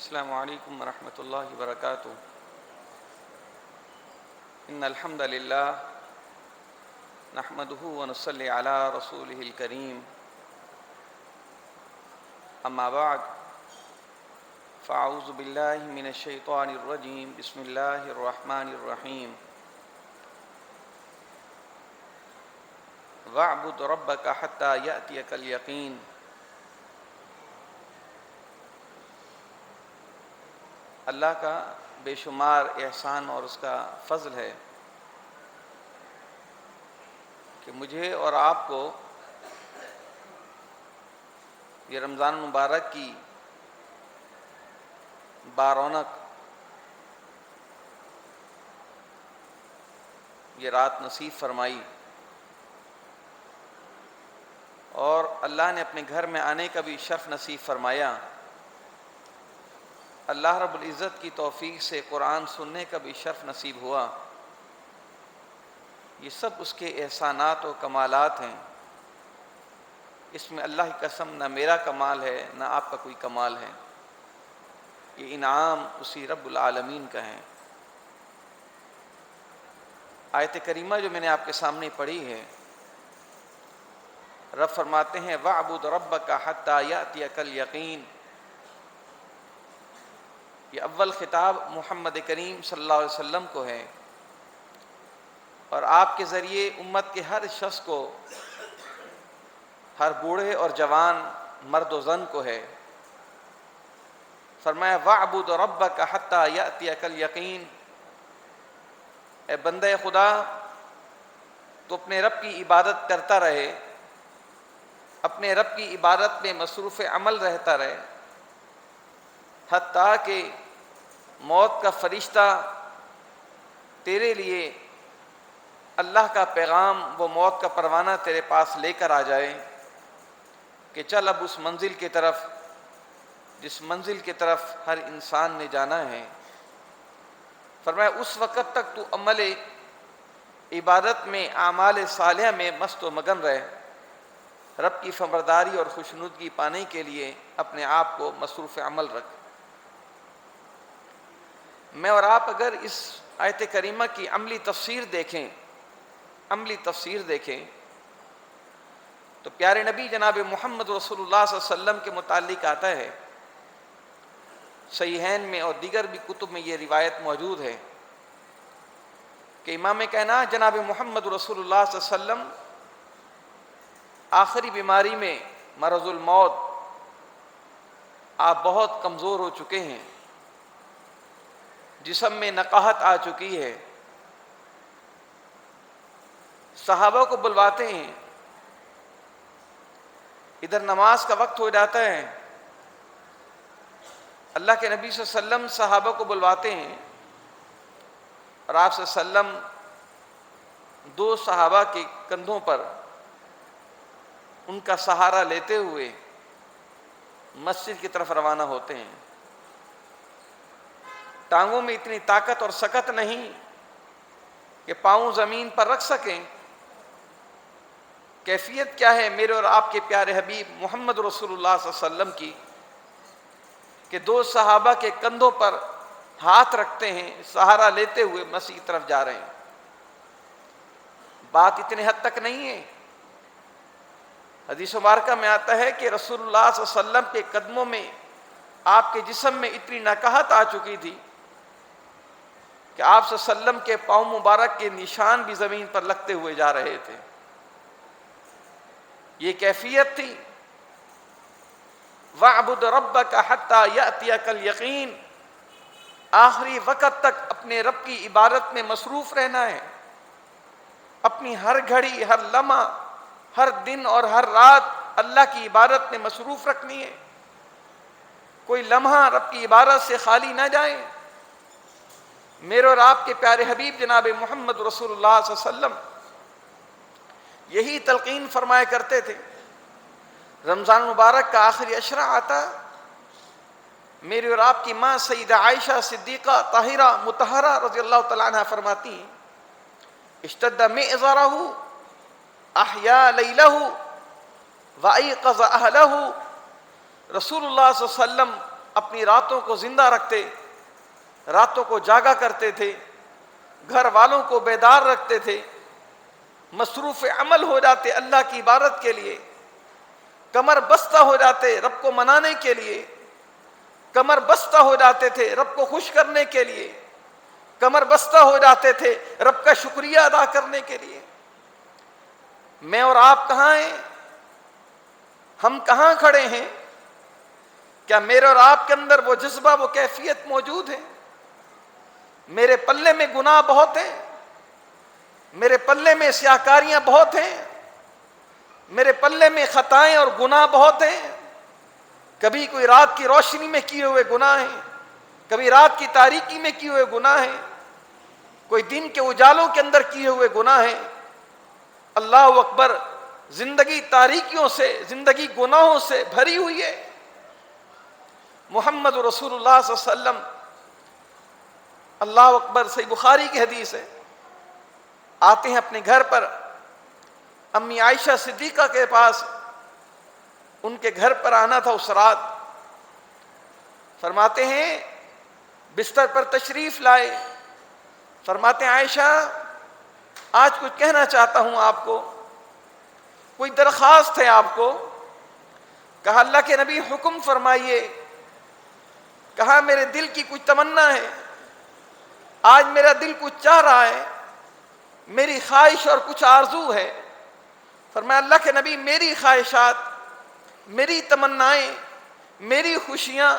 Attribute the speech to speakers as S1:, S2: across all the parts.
S1: السلام علیکم ورحمۃ اللہ وبرکاتہ۔ ان الحمد للہ نحمدہ ونصلی علی رسولہ الکریم، اما بعد فاعوذ باللہ من الشیطان الرجیم، بسم اللہ الرحمن الرحیم۔ وَاعْبُدْ رَبَّكَ حَتَّى يَأْتِيَكَ الْيَقِينُ۔ اللہ کا بے شمار احسان اور اس کا فضل ہے کہ مجھے اور آپ کو یہ رمضان مبارک کی بارونق یہ رات نصیب فرمائی، اور اللہ نے اپنے گھر میں آنے کا بھی شرف نصیب فرمایا۔ اللہ رب العزت کی توفیق سے قرآن سننے کا بھی شرف نصیب ہوا۔ یہ سب اس کے احسانات و کمالات ہیں۔ اس میں اللہ کی قسم نہ میرا کمال ہے نہ آپ کا کوئی کمال ہے، یہ انعام اسی رب العالمین کا ہے۔ آیت کریمہ جو میں نے آپ کے سامنے پڑھی ہے، رب فرماتے ہیں وَاعْبُدْ رَبَّكَ حَتَّى يَأْتِيَكَ الْيَقِينُ۔ یہ اول خطاب محمد کریم صلی اللہ علیہ وسلم کو ہے، اور آپ کے ذریعے امت کے ہر شخص کو، ہر بوڑھے اور جوان، مرد و زن کو ہے۔ فرمایا وَاعْبُدْ رَبَّكَ حَتَّى يَأْتِيَكَ الْيَقِينُ۔ اے بندہ خدا، تو اپنے رب کی عبادت کرتا رہے، اپنے رب کی عبادت میں مصروف عمل رہتا رہے، حتیٰ کہ موت کا فرشتہ تیرے لیے اللہ کا پیغام، وہ موت کا پروانہ تیرے پاس لے کر آ جائے کہ چل اب اس منزل کی طرف جس منزل کی طرف ہر انسان نے جانا ہے۔ فرمایا اس وقت تک تو عمل عبادت میں، اعمال صالحہ میں مست و مگن رہے، رب کی فرمانبرداری اور خوشنودگی پانے کے لیے اپنے آپ کو مصروف عمل رکھ۔ میں اور آپ اگر اس آیت کریمہ کی عملی تفسیر دیکھیں تو پیارے نبی جناب محمد رسول اللہ صلی اللہ علیہ وسلم کے متعلق آتا ہے، صحیحین میں اور دیگر بھی کتب میں یہ روایت موجود ہے کہ امام کائنات جناب محمد رسول اللہ صلی اللہ علیہ وسلم آخری بیماری میں، مرض الموت، آپ بہت کمزور ہو چکے ہیں، جسم میں نقاہت آ چکی ہے۔ صحابہ کو بلواتے ہیں، ادھر نماز کا وقت ہو جاتا ہے، اللہ کے نبی صلی اللہ علیہ وسلم صحابہ کو بلواتے ہیں، اور آپ صلی اللہ علیہ وسلم دو صحابہ کے کندھوں پر ان کا سہارا لیتے ہوئے مسجد کی طرف روانہ ہوتے ہیں۔ ٹانگوں میں اتنی طاقت اور سکت نہیں کہ پاؤں زمین پر رکھ سکیں۔ کیفیت کیا ہے میرے اور آپ کے پیارے حبیب محمد رسول اللہ صلی اللہ علیہ وسلم کی کہ دو صحابہ کے کندھوں پر ہاتھ رکھتے ہیں، سہارا لیتے ہوئے مسجد کی طرف جا رہے ہیں۔ بات اتنے حد تک نہیں ہے، حدیث مبارکہ میں آتا ہے کہ رسول اللہ صلی اللہ علیہ وسلم کے قدموں میں، آپ کے جسم میں اتنی نقاہت آ چکی تھی کہ آپ صلی اللہ علیہ وسلم کے پاؤں مبارک کے نشان بھی زمین پر لگتے ہوئے جا رہے تھے۔ یہ کیفیت تھی وَاعْبُدْ رَبَّكَ حَتَّى يَأْتِيَكَ الْيَقِينُ۔ آخری وقت تک اپنے رب کی عبادت میں مصروف رہنا ہے، اپنی ہر گھڑی، ہر لمحہ، ہر دن اور ہر رات اللہ کی عبادت میں مصروف رکھنی ہے۔ کوئی لمحہ رب کی عبادت سے خالی نہ جائے۔ میرے اور آپ کے پیارے حبیب جناب محمد رسول اللہ صلی اللہ علیہ وسلم یہی تلقین فرمایا کرتے تھے۔ رمضان مبارک کا آخری عشرہ آتا، میری اور آپ کی ماں سیدہ عائشہ صدیقہ طاہرہ مطہرہ رضی اللہ تعالیٰ عنہ فرماتی ہیں اشتد مئزرہ احیا لیلہ وایقظ اہلہ۔ رسول اللہ صلی اللہ علیہ وسلم اپنی راتوں کو زندہ رکھتے، راتوں کو جاگا کرتے تھے، گھر والوں کو بیدار رکھتے تھے، مصروف عمل ہو جاتے اللہ کی عبادت کے لیے، کمر بستہ ہو جاتے رب کو منانے کے لیے، کمر بستہ ہو جاتے تھے رب کو خوش کرنے کے لیے، کمر بستہ ہو جاتے تھے رب کا شکریہ ادا کرنے کے لیے۔ میں اور آپ کہاں ہیں؟ ہم کہاں کھڑے ہیں؟ کیا میرے اور آپ کے اندر وہ جذبہ، وہ کیفیت موجود ہے؟ میرے پلے میں گناہ بہت ہیں، میرے پلے میں سیاکاریاں بہت ہیں، میرے پلے میں خطائیں اور گناہ بہت ہیں۔ کبھی کوئی رات کی روشنی میں کیے ہوئے گناہ ہیں، کبھی رات کی تاریکی میں کیے ہوئے گناہ ہیں، کوئی دن کے اجالوں کے اندر کیے ہوئے گناہ ہیں۔ اللہ اکبر، زندگی تاریکیوں سے، زندگی گناہوں سے بھری ہوئی ہے۔ محمد رسول اللہ صلی اللہ علیہ وسلم، اللہ اکبر، صحیح بخاری کی حدیث ہے، آتے ہیں اپنے گھر پر، امی عائشہ صدیقہ کے پاس، ان کے گھر پر آنا تھا اس رات، فرماتے ہیں بستر پر تشریف لائے، فرماتے ہیں عائشہ آج کچھ کہنا چاہتا ہوں آپ کو، کوئی درخواست ہے آپ کو؟ کہا اللہ کے نبی حکم فرمائیے۔ کہا میرے دل کی کچھ تمنا ہے، آج میرا دل کچھ چاہ رہا ہے، میری خواہش اور کچھ آرزو ہے۔ فرمایا اللہ کے نبی میری خواہشات، میری تمنائیں، میری خوشیاں،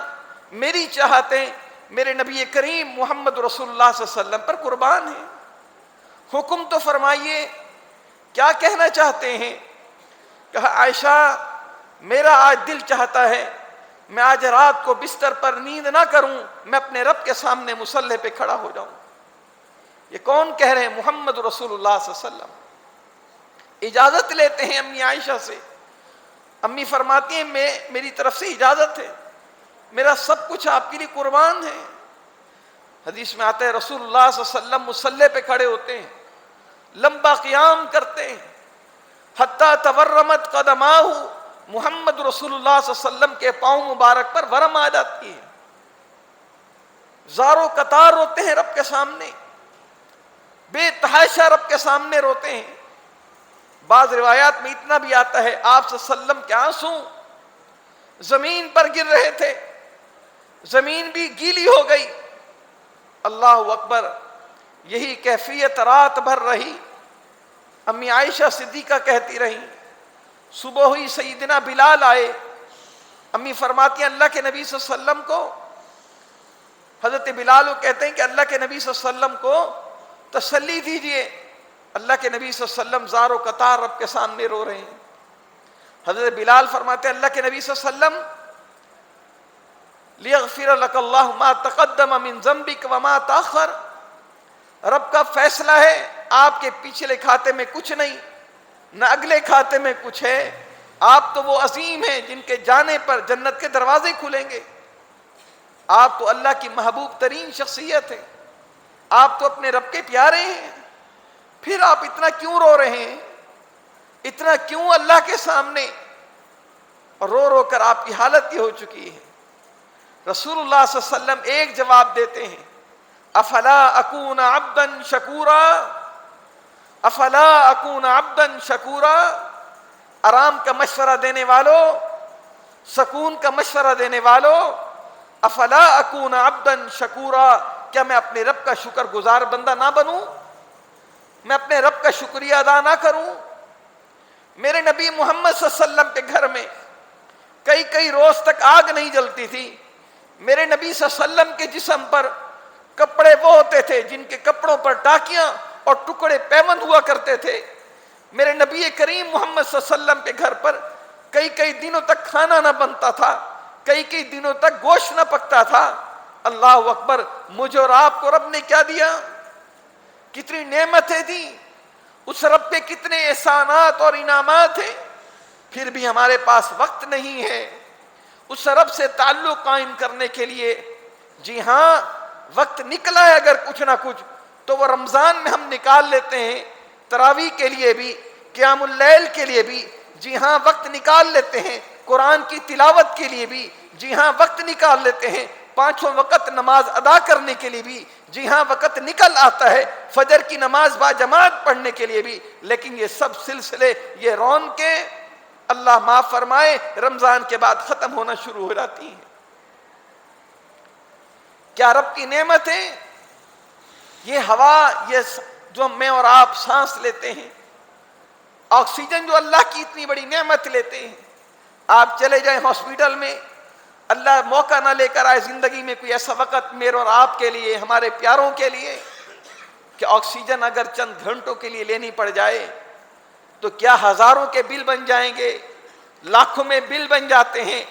S1: میری چاہتیں میرے نبی کریم محمد رسول اللہ صلی اللہ علیہ وسلم پر قربان ہیں، حکم تو فرمائیے، کیا کہنا چاہتے ہیں؟ کہا عائشہ میرا آج دل چاہتا ہے میں آج رات کو بستر پر نیند نہ کروں، میں اپنے رب کے سامنے مصلی پہ کھڑا ہو جاؤں۔ یہ کون کہہ رہے ہیں؟ محمد رسول اللہ صلی اللہ علیہ وسلم اجازت لیتے ہیں امی عائشہ سے۔ امی فرماتی ہیں میری طرف سے اجازت ہے، میرا سب کچھ آپ کے لیے قربان ہے۔ حدیث میں آتا ہے رسول اللہ صلی اللہ علیہ وسلم مصلی پہ کھڑے ہوتے ہیں، لمبا قیام کرتے ہیں، حتیٰ تورمت قدماہ، محمد رسول اللہ صلی اللہ علیہ وسلم کے پاؤں مبارک پر ورم آ جاتی ہے، زاروں قطار روتے ہیں رب کے سامنے، بے تحاشا رب کے سامنے روتے ہیں۔ بعض روایات میں اتنا بھی آتا ہے آپ صلی اللہ علیہ وسلم کے آنسو زمین پر گر رہے تھے، زمین بھی گیلی ہو گئی۔ اللہ اکبر، یہی کیفیت رات بھر رہی۔ امی عائشہ صدیقہ کہتی رہی، صبح ہوئی سیدنا بلال آئے، امی فرماتی ہیں اللہ کے نبی صلی اللہ علیہ وسلم کو، حضرت بلال کہتے ہیں کہ اللہ کے نبی صلی اللہ علیہ وسلم کو تسلی دیجئے، اللہ کے نبی صلی اللہ علیہ وسلم زار و قطار رب کے سامنے رو رہے ہیں۔ حضرت بلال فرماتے ہیں اللہ کے نبی صلی اللہ علیہ وسلم لیغفر لک اللہ ما تقدم من ذنبک وما تاخر، رب کا فیصلہ ہے آپ کے پچھلے کھاتے میں کچھ نہیں، نہ اگلے کھاتے میں کچھ ہے، آپ تو وہ عظیم ہیں جن کے جانے پر جنت کے دروازے کھلیں گے، آپ تو اللہ کی محبوب ترین شخصیت ہیں، آپ تو اپنے رب کے پیارے ہیں، پھر آپ اتنا کیوں رو رہے ہیں؟ اتنا کیوں اللہ کے سامنے؟ اور رو رو کر آپ کی حالت یہ ہو چکی ہے۔ رسول اللہ صلی اللہ علیہ وسلم ایک جواب دیتے ہیں، افلا اکون عبدا شکورا، افلا اکون عبدا شکورا، آرام کا مشورہ دینے والوں، سکون کا مشورہ دینے والوں، افلا اکون عبدا شکورا، کیا میں اپنے رب کا شکر گزار بندہ نہ بنوں؟ میں اپنے رب کا شکریہ ادا نہ کروں؟ میرے نبی محمد صلی اللہ علیہ وسلم کے گھر میں کئی روز تک آگ نہیں جلتی تھی، میرے نبی صلی اللہ علیہ وسلم کے جسم پر کپڑے وہ ہوتے تھے جن کے کپڑوں پر ٹاکیاں اور ٹکڑے پیوند ہوا کرتے تھے، میرے نبی کریم محمد صلی اللہ علیہ وسلم کے گھر پر کئی دنوں تک کھانا نہ بنتا تھا، کئی دنوں تک گوشت نہ پکتا تھا۔ اللہ اکبر، مجھے اور آپ کو رب نے کیا دیا؟ کتنی نعمتیں دی، اس رب پہ کتنے احسانات اور انعامات ہیں، پھر بھی ہمارے پاس وقت نہیں ہے اس رب سے تعلق قائم کرنے کے لیے۔ جی ہاں، وقت نکلا ہے اگر کچھ نہ کچھ تو وہ رمضان میں ہم نکال لیتے ہیں، تراویح کے لیے بھی، قیام اللیل کے لیے بھی، جی ہاں وقت نکال لیتے ہیں، قرآن کی تلاوت کے لیے بھی، جی ہاں وقت نکال لیتے ہیں پانچوں وقت نماز ادا کرنے کے لیے بھی، جی ہاں وقت نکل آتا ہے فجر کی نماز با جماعت پڑھنے کے لیے بھی، لیکن یہ سب سلسلے، یہ رونقیں اللہ معاف فرمائے رمضان کے بعد ختم ہونا شروع ہو جاتی ہیں۔ کیا رب کی نعمتیں، یہ ہوا، یہ جو میں اور آپ سانس لیتے ہیں، آکسیجن جو اللہ کی اتنی بڑی نعمت لیتے ہیں، آپ چلے جائیں ہاسپٹل میں، اللہ موقع نہ لے کر آئے زندگی میں کوئی ایسا وقت میرے اور آپ کے لیے، ہمارے پیاروں کے لیے، کہ آکسیجن اگر چند گھنٹوں کے لیے لینی پڑ جائے تو کیا ہزاروں کے بل بن جائیں گے، لاکھوں میں بل بن جاتے ہیں۔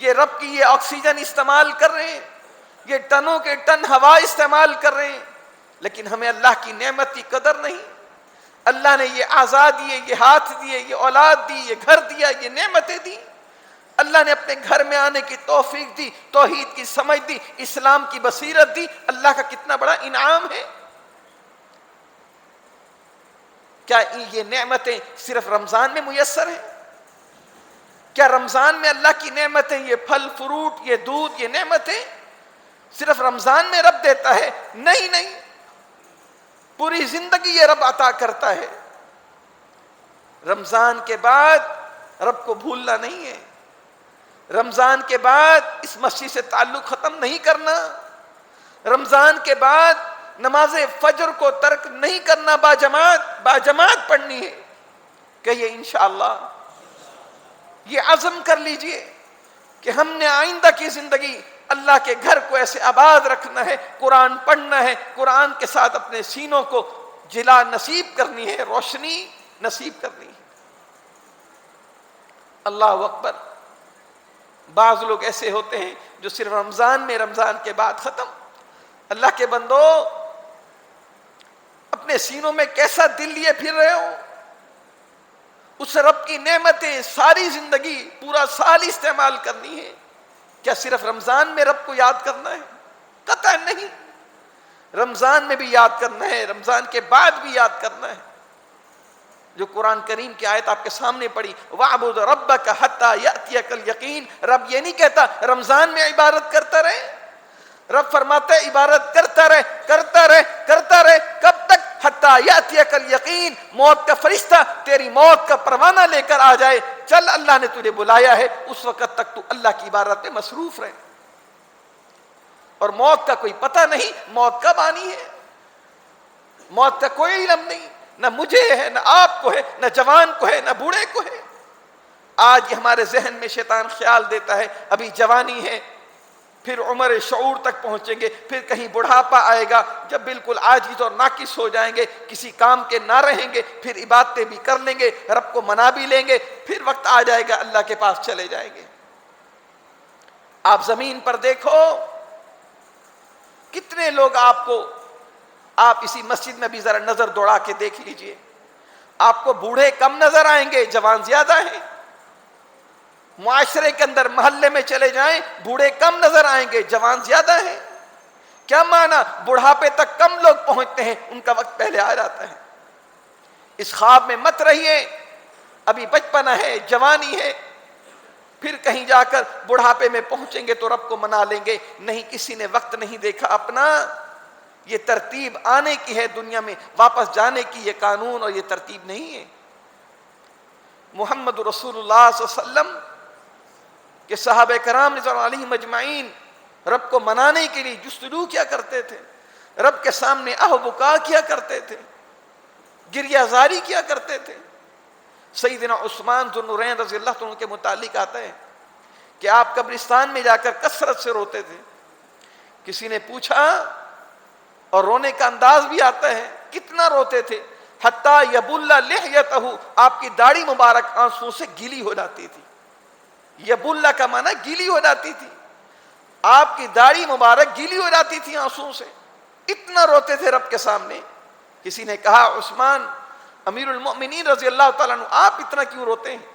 S1: یہ رب کی یہ آکسیجن استعمال کر رہے ہیں، یہ ٹنوں کے ٹن ہوا استعمال کر رہے ہیں، لیکن ہمیں اللہ کی نعمت کی قدر نہیں۔ اللہ نے یہ اعضاء دیے، یہ ہاتھ دیے، یہ اولاد دی، یہ گھر دیا، یہ نعمتیں دی، اللہ نے اپنے گھر میں آنے کی توفیق دی، توحید کی سمجھ دی، اسلام کی بصیرت دی، اللہ کا کتنا بڑا انعام ہے۔ کیا یہ نعمتیں صرف رمضان میں میسر ہیں؟ کیا رمضان میں اللہ کی نعمتیں، یہ پھل فروٹ، یہ دودھ، یہ نعمتیں صرف رمضان میں رب دیتا ہے؟ نہیں نہیں، پوری زندگی یہ رب عطا کرتا ہے۔ رمضان کے بعد رب کو بھولنا نہیں ہے، رمضان کے بعد اس مسجد سے تعلق ختم نہیں کرنا، رمضان کے بعد نماز فجر کو ترک نہیں کرنا، باجماعت پڑھنی ہے۔ کہیے انشاءاللہ، یہ عزم کر لیجئے کہ ہم نے آئندہ کی زندگی اللہ کے گھر کو ایسے آباد رکھنا ہے، قرآن پڑھنا ہے، قرآن کے ساتھ اپنے سینوں کو جلا نصیب کرنی ہے، روشنی نصیب کرنی ہے۔ اللہ اکبر۔ بعض لوگ ایسے ہوتے ہیں جو صرف رمضان میں، رمضان کے بعد ختم۔ اللہ کے بندو، اپنے سینوں میں کیسا دل لیے پھر رہے ہو؟ اس رب کی نعمتیں ساری زندگی، پورا سال استعمال کرنی ہے، کیا صرف رمضان میں رب کو یاد کرنا ہے؟ قطعا نہیں، رمضان میں بھی یاد کرنا ہے، رمضان کے بعد بھی یاد کرنا ہے۔ جو قرآن کریم کی آیت آپ کے سامنے پڑھی، وَاعْبُدْ رَبَّكَ حَتَّى يَأْتِيَكَ الْيَقِينُ، رب یہ نہیں کہتا رمضان میں عبادت کرتا رہے، رب فرماتا ہے عبادت کرتا رہے، کرتا رہے، کرتا رہے، کب تک؟ حَتَّى يَأْتِيَكَ الْيَقِينُ، موت کا فرشتہ تیری موت کا پروانہ لے کر آ جائے، چل اللہ نے تجھے بلایا ہے، اس وقت تک تو اللہ کی عبادت میں مصروف رہے۔ اور موت کا کوئی پتہ نہیں، موت کب آنی ہے، موت کا کوئی علم نہیں، نہ مجھے ہے، نہ آپ کو ہے، نہ جوان کو ہے، نہ بوڑھے کو ہے۔ آج ہمارے ذہن میں شیطان خیال دیتا ہے ابھی جوانی ہے، پھر عمر شعور تک پہنچیں گے، پھر کہیں بڑھاپا آئے گا جب بالکل عاجز اور ناقص ہو جائیں گے، کسی کام کے نہ رہیں گے، پھر عبادتیں بھی کر لیں گے، رب کو منا بھی لیں گے، پھر وقت آ جائے گا اللہ کے پاس چلے جائیں گے۔ آپ زمین پر دیکھو کتنے لوگ آپ اسی مسجد میں بھی ذرا نظر دوڑا کے دیکھ لیجئے، آپ کو بوڑھے کم نظر آئیں گے، جوان زیادہ ہیں۔ معاشرے کے اندر محلے میں چلے جائیں، بوڑھے کم نظر آئیں گے، جوان زیادہ ہیں۔ کیا معنی؟ بڑھاپے تک کم لوگ پہنچتے ہیں، ان کا وقت پہلے آ جاتا ہے۔ اس خواب میں مت رہیے ابھی بچپنا ہے، جوانی ہے، پھر کہیں جا کر بڑھاپے میں پہنچیں گے تو رب کو منا لیں گے۔ نہیں، کسی نے وقت نہیں دیکھا اپنا، یہ ترتیب آنے کی ہے دنیا میں، واپس جانے کی یہ قانون اور یہ ترتیب نہیں ہے۔ محمد رسول اللہ صلی اللہ علیہ وسلم کہ صحابہ کرام رضوان اللہ علیہم اجمعین رب کو منانے کے لیے جستجو کیا کرتے تھے، رب کے سامنے آہ بکا کیا کرتے تھے، گریہ زاری کیا کرتے تھے۔ سیدنا عثمان ذو النورین رضی اللہ عنہ کے متعلق آتا ہے کہ آپ قبرستان میں جا کر کثرت سے روتے تھے۔ کسی نے پوچھا، اور رونے کا انداز بھی آتا ہے، کتنا روتے تھے؟ حتیٰ یبل لحیتہ، آپ کی داڑھی مبارک آنسوں سے گیلی ہو جاتی تھی۔ یبل کا معنی گیلی ہو جاتی تھی، آپ کی داڑھی مبارک گیلی ہو جاتی تھی آنسوں سے، اتنا روتے تھے رب کے سامنے۔ کسی نے کہا، عثمان امیر المؤمنین رضی اللہ تعالیٰ عنہ، آپ اتنا کیوں روتے ہیں؟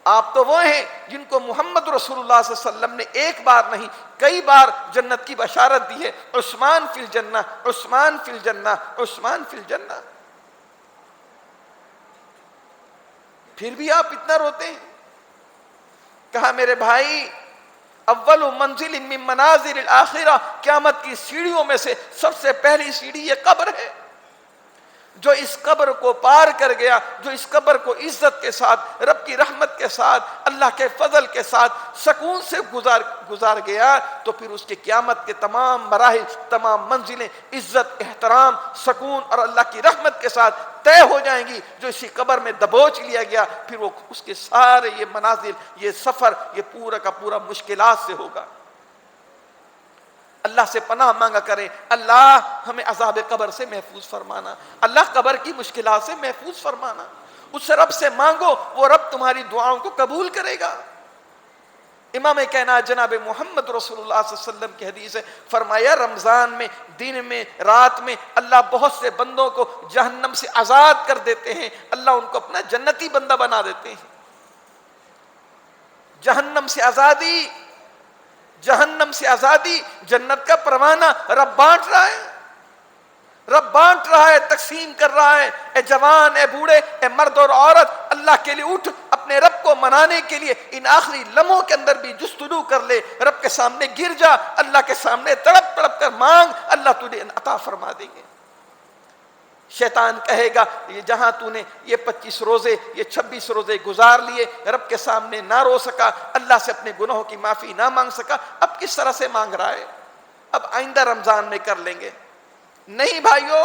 S1: آپ تو وہ ہیں جن کو محمد رسول اللہ صلی اللہ علیہ وسلم نے ایک بار نہیں کئی بار جنت کی بشارت دی ہے، عثمان فی الجنہ، عثمان فی الجنہ، عثمان فی الجنہ۔ پھر بھی آپ اتنا روتے ہیں۔ کہا، میرے بھائی، اول منزل من منازل الاخرہ، قیامت کی سیڑھیوں میں سے سب سے پہلی سیڑھی یہ قبر ہے۔ جو اس قبر کو پار کر گیا، جو اس قبر کو عزت کے ساتھ، رب کی رحمت کے ساتھ، اللہ کے فضل کے ساتھ سکون سے گزار گیا، تو پھر اس کے قیامت کے تمام مراحل، تمام منزلیں عزت، احترام، سکون اور اللہ کی رحمت کے ساتھ طے ہو جائیں گی۔ جو اسی قبر میں دبوچ لیا گیا، پھر وہ اس کے سارے یہ منازل، یہ سفر، یہ پورا کا پورا مشکلات سے ہوگا۔ اللہ سے پناہ مانگا کریں، اللہ ہمیں عذاب قبر سے محفوظ فرمانا، اللہ قبر کی مشکلات سے محفوظ فرمانا۔ اس سے رب سے مانگو، وہ رب تمہاری دعاؤں کو قبول کرے گا۔ امام کائنات جناب محمد رسول اللہ صلی اللہ علیہ وسلم کی حدیث ہے، فرمایا رمضان میں، دن میں، رات میں اللہ بہت سے بندوں کو جہنم سے آزاد کر دیتے ہیں، اللہ ان کو اپنا جنتی بندہ بنا دیتے ہیں۔ جہنم سے آزادی، جہنم سے آزادی، جنت کا پروانہ رب بانٹ رہا ہے، رب بانٹ رہا ہے، تقسیم کر رہا ہے۔ اے جوان، اے بوڑھے، اے مرد اور عورت، اللہ کے لیے اٹھ، اپنے رب کو منانے کے لیے ان آخری لمحوں کے اندر بھی جستجو کر لے، رب کے سامنے گر جا، اللہ کے سامنے تڑپ تڑپ کر مانگ، اللہ تجھے عطا فرما دیں گے۔ شیطان کہے گا یہ جہاں تو نے یہ 25 روزے، یہ 26 روزے گزار لیے، رب کے سامنے نہ رو سکا، اللہ سے اپنے گناہوں کی معافی نہ مانگ سکا، اب کس طرح سے مانگ رہا ہے؟ اب آئندہ رمضان میں کر لیں گے۔ نہیں بھائیو،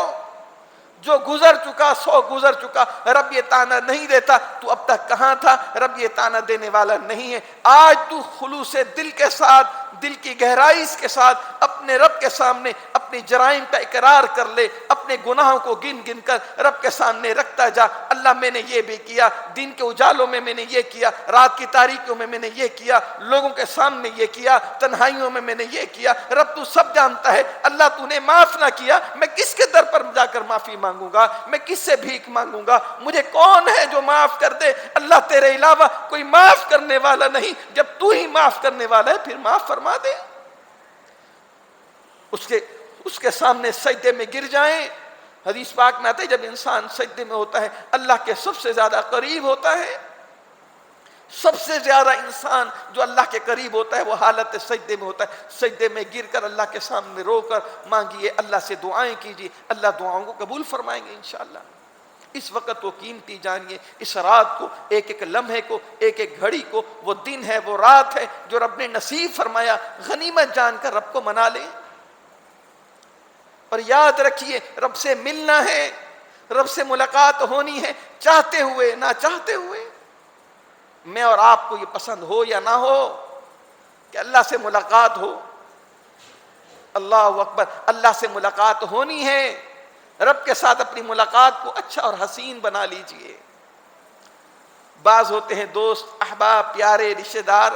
S1: جو گزر چکا سو گزر چکا، رب یہ تانا نہیں دیتا تو اب تک کہاں تھا، رب یہ تانا دینے والا نہیں ہے۔ آج تو خلوص دل کے ساتھ، دل کی گہرائی کے ساتھ اپنے رب کے سامنے اپنی جرائم کا اقرار کر لے، اپنے گناہوں کو گن گن کر رب کے سامنے رکھتا جا، اللہ میں نے یہ بھی کیا، دن کے اجالوں میں نے یہ کیا، رات کی تاریکیوں میں نے یہ کیا، لوگوں کے سامنے یہ کیا، تنہائیوں میں نے یہ کیا، رب تو سب جانتا ہے، اللہ تو نے معاف نہ کیا، میں کس کے در پر جا کر معافی مانگوں گا، میں کس سے بھیک مانگوں گا، مجھے کون ہے جو معاف کر دے؟ اللہ تیرے علاوہ کوئی معاف کرنے والا نہیں، جب تو ہی معاف کرنے والا ہے پھر معاف فرما دے۔ اس کے سامنے سجدے میں گر جائیں۔ حدیث پاک میں آتا ہے جب انسان سجدے میں ہوتا ہے اللہ کے سب سے زیادہ قریب ہوتا ہے۔ سب سے زیادہ انسان جو اللہ کے قریب ہوتا ہے وہ حالت سجدے میں ہوتا ہے۔ سجدے میں گر کر اللہ کے سامنے رو کر مانگیے، اللہ سے دعائیں کیجیے، اللہ دعاؤں کو قبول فرمائیں گے انشاءاللہ۔ اس وقت کو قیمتی جانیے، اس رات کو، ایک ایک لمحے کو، ایک ایک گھڑی کو، وہ دن ہے، وہ رات ہے جو رب نے نصیب فرمایا، غنیمت جان کر رب کو منا لیں۔ اور یاد رکھیے رب سے ملنا ہے، رب سے ملاقات ہونی ہے، چاہتے ہوئے نہ چاہتے ہوئے۔ میں اور آپ کو یہ پسند ہو یا نہ ہو کہ اللہ سے ملاقات ہو، اللہ اکبر، اللہ سے ملاقات ہونی ہے۔ رب کے ساتھ اپنی ملاقات کو اچھا اور حسین بنا لیجئے۔ بعض ہوتے ہیں دوست، احباب، پیارے رشتہ دار،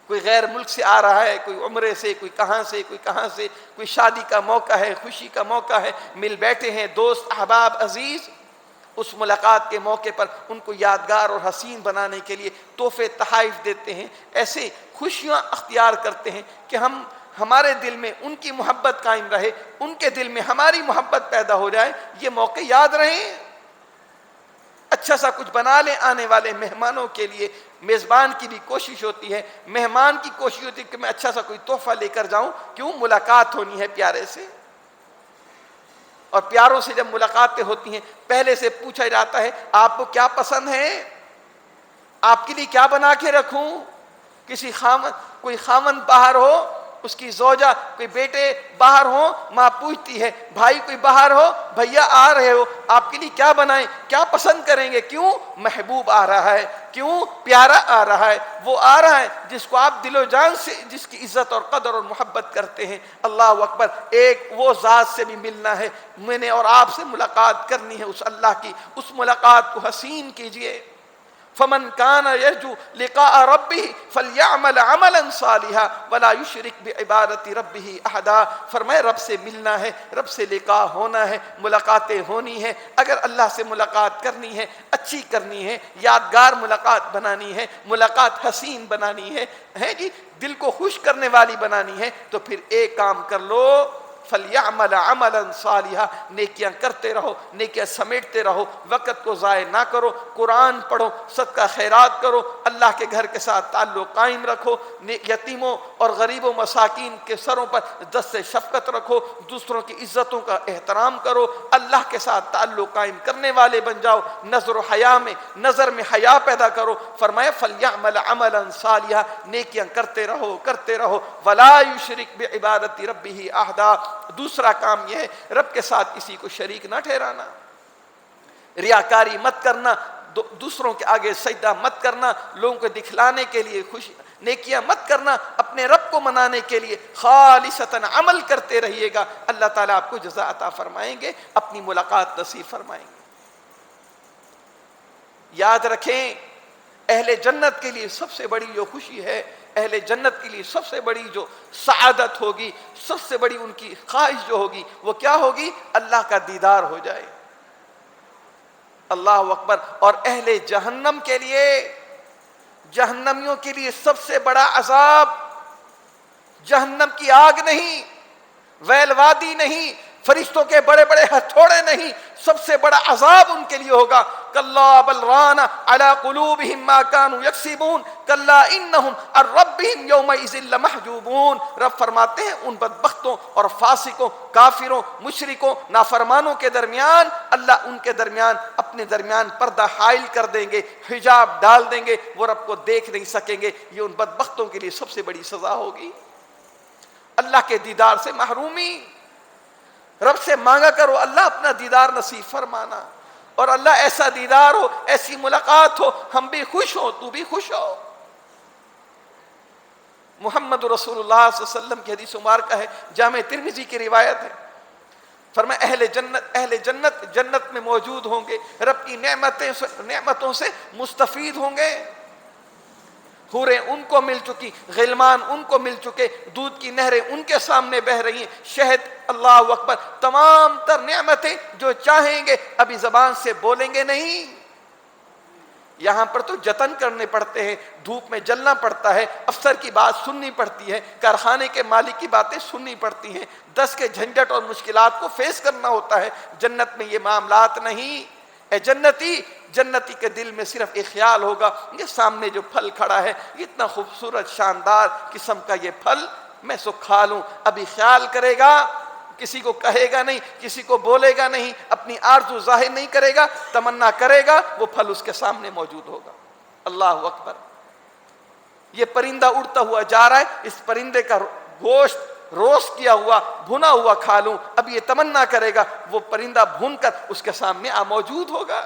S1: کوئی غیر ملک سے آ رہا ہے، کوئی عمرے سے، کوئی کہاں سے، کوئی کہاں سے، کوئی شادی کا موقع ہے، خوشی کا موقع ہے، مل بیٹھے ہیں دوست، احباب، عزیز۔ اس ملاقات کے موقع پر ان کو یادگار اور حسین بنانے کے لیے تحفے تحائف دیتے ہیں، ایسے خوشیاں اختیار کرتے ہیں کہ ہمارے دل میں ان کی محبت قائم رہے، ان کے دل میں ہماری محبت پیدا ہو جائے۔ یہ موقع یاد رہیں، اچھا سا کچھ بنا لیں آنے والے مہمانوں کے لیے۔ میزبان کی بھی کوشش ہوتی ہے، مہمان کی کوشش ہوتی ہے کہ میں اچھا سا کوئی تحفہ لے کر جاؤں، کیوں؟ ملاقات ہونی ہے پیارے سے۔ اور پیاروں سے جب ملاقاتیں ہوتی ہیں پہلے سے پوچھا جاتا ہے آپ کو کیا پسند ہے، آپ کے لیے کیا بنا کے رکھوں۔ کوئی خامن باہر ہو، اس کی زوجہ، کوئی بیٹے باہر ہو، ماں پوچھتی ہے بھائی کوئی باہر ہو، بھیا آ رہے ہو، آپ کے لیے کیا بنائیں، کیا پسند کریں گے؟ کیوں؟ محبوب آ رہا ہے، کیوں؟ پیارا آ رہا ہے، وہ آ رہا ہے جس کو آپ دل و جان سے، جس کی عزت اور قدر اور محبت کرتے ہیں۔ اللہ اکبر، ایک وہ ذات سے بھی ملنا ہے، میں نے اور آپ سے ملاقات کرنی ہے اس اللہ کی، اس ملاقات کو حسین کیجئے۔ فمن کان یرجو لقاء ربہ فلیعمل عملا صالحا ولا یشرک بعبادۃ ربہ احدا۔ فرمائے رب سے ملنا ہے، رب سے لقاء ہونا ہے، ملاقاتیں ہونی ہے۔ اگر اللہ سے ملاقات کرنی ہے، اچھی کرنی ہے، یادگار ملاقات بنانی ہے، ملاقات حسین بنانی ہے جی، دل کو خوش کرنے والی بنانی ہے، تو پھر ایک کام کر لو، فلیعمل عملا صالحا، نیکیاں کرتے رہو، نیکیاں سمیٹتے رہو، وقت کو ضائع نہ کرو، قرآن پڑھو، صدقہ خیرات کرو، اللہ کے گھر کے ساتھ تعلق قائم رکھو، یتیموں اور غریبوں مساکین کے سروں پر دست شفقت رکھو، دوسروں کی عزتوں کا احترام کرو، اللہ کے ساتھ تعلق قائم کرنے والے بن جاؤ، نظر و حیا میں نظر میں حیا پیدا کرو۔ فرمایا فلیعمل عملا صالحا، نیکیاں کرتے رہو کرتے رہو، ولا یشرک بعبادت ربہ احدا، دوسرا کام یہ ہے رب کے ساتھ کسی کو شریک نہ ٹھہرانا، ریاکاری مت کرنا، دوسروں کے آگے سجدہ مت کرنا، لوگوں کو دکھلانے کے لیے خوشی نیکیاں مت کرنا، اپنے رب کو منانے کے لیے خالصتاً عمل کرتے رہیے گا، اللہ تعالیٰ آپ کو جزا عطا فرمائیں گے، اپنی ملاقات نصیب فرمائیں گے۔ یاد رکھیں اہل جنت کے لیے سب سے بڑی جو خوشی ہے، اہل جنت کے لیے سب سے بڑی جو سعادت ہوگی، سب سے بڑی ان کی خواہش جو ہوگی وہ کیا ہوگی؟ اللہ کا دیدار ہو جائے۔ اللہ اکبر۔ اور اہل جہنم کے لیے، جہنمیوں کے لیے سب سے بڑا عذاب جہنم کی آگ نہیں، ویل وادی نہیں، فرشتوں کے بڑے بڑے ہتھوڑے نہیں، سب سے بڑا عذاب ان کے لیے ہوگا کلا بل ران علی قلوبہم ما کانوا یکسبون کلا انہم عن ربہم یومئذ لمحجوبون۔ رب فرماتے ہیں ان بدبختوں اور فاسقوں، کافروں، مشرکوں، نافرمانوں کے درمیان اللہ ان کے درمیان اپنے درمیان پردہ حائل کر دیں گے، حجاب ڈال دیں گے، وہ رب کو دیکھ نہیں سکیں گے۔ یہ ان بدبختوں کے لیے سب سے بڑی سزا ہوگی، اللہ کے دیدار سے محرومی۔ رب سے مانگا کرو اللہ اپنا دیدار نصیب فرمانا، اور اللہ ایسا دیدار ہو، ایسی ملاقات ہو، ہم بھی خوش ہو، تو بھی خوش ہو۔ محمد رسول اللہ صلی اللہ علیہ وسلم کی حدیث مبارکہ ہے، جامع ترمذی کی روایت ہے، فرمایا اہل جنت جنت میں موجود ہوں گے، رب کی نعمتوں سے مستفید ہوں گے، حوریں ان کو مل چکی، غلمان ان کو مل چکے، دودھ کی نہریں ان کے سامنے بہہ رہی ہیں، شہد، اللہ اکبر، تمام تر نعمتیں جو چاہیں گے ابھی زبان سے بولیں گے نہیں۔ یہاں پر تو جتن کرنے پڑتے ہیں، دھوپ میں جلنا پڑتا ہے، افسر کی بات سننی پڑتی ہے، کارخانے کے مالک کی باتیں سننی پڑتی ہیں، دس کے جھنجٹ اور مشکلات کو فیس کرنا ہوتا ہے۔ جنت میں یہ معاملات نہیں۔ اے جنتی، جنتی کے دل میں صرف ایک خیال ہوگا، یہ سامنے جو پھل کھڑا ہے، اتنا خوبصورت شاندار قسم کا یہ پھل میں سو کھا لوں۔ ابھی خیال کرے گا، کسی کو کہے گا نہیں، کسی کو بولے گا نہیں، اپنی آرزو ظاہر نہیں کرے گا، تمنا کرے گا، وہ پھل اس کے سامنے موجود ہوگا۔ اللہ اکبر۔ یہ پرندہ اڑتا ہوا جا رہا ہے، اس پرندے کا گوشت روسٹ کیا ہوا، بھنا ہوا کھا لوں، اب یہ تمنا کرے گا، وہ پرندہ بھون کر اس کے سامنے موجود ہوگا۔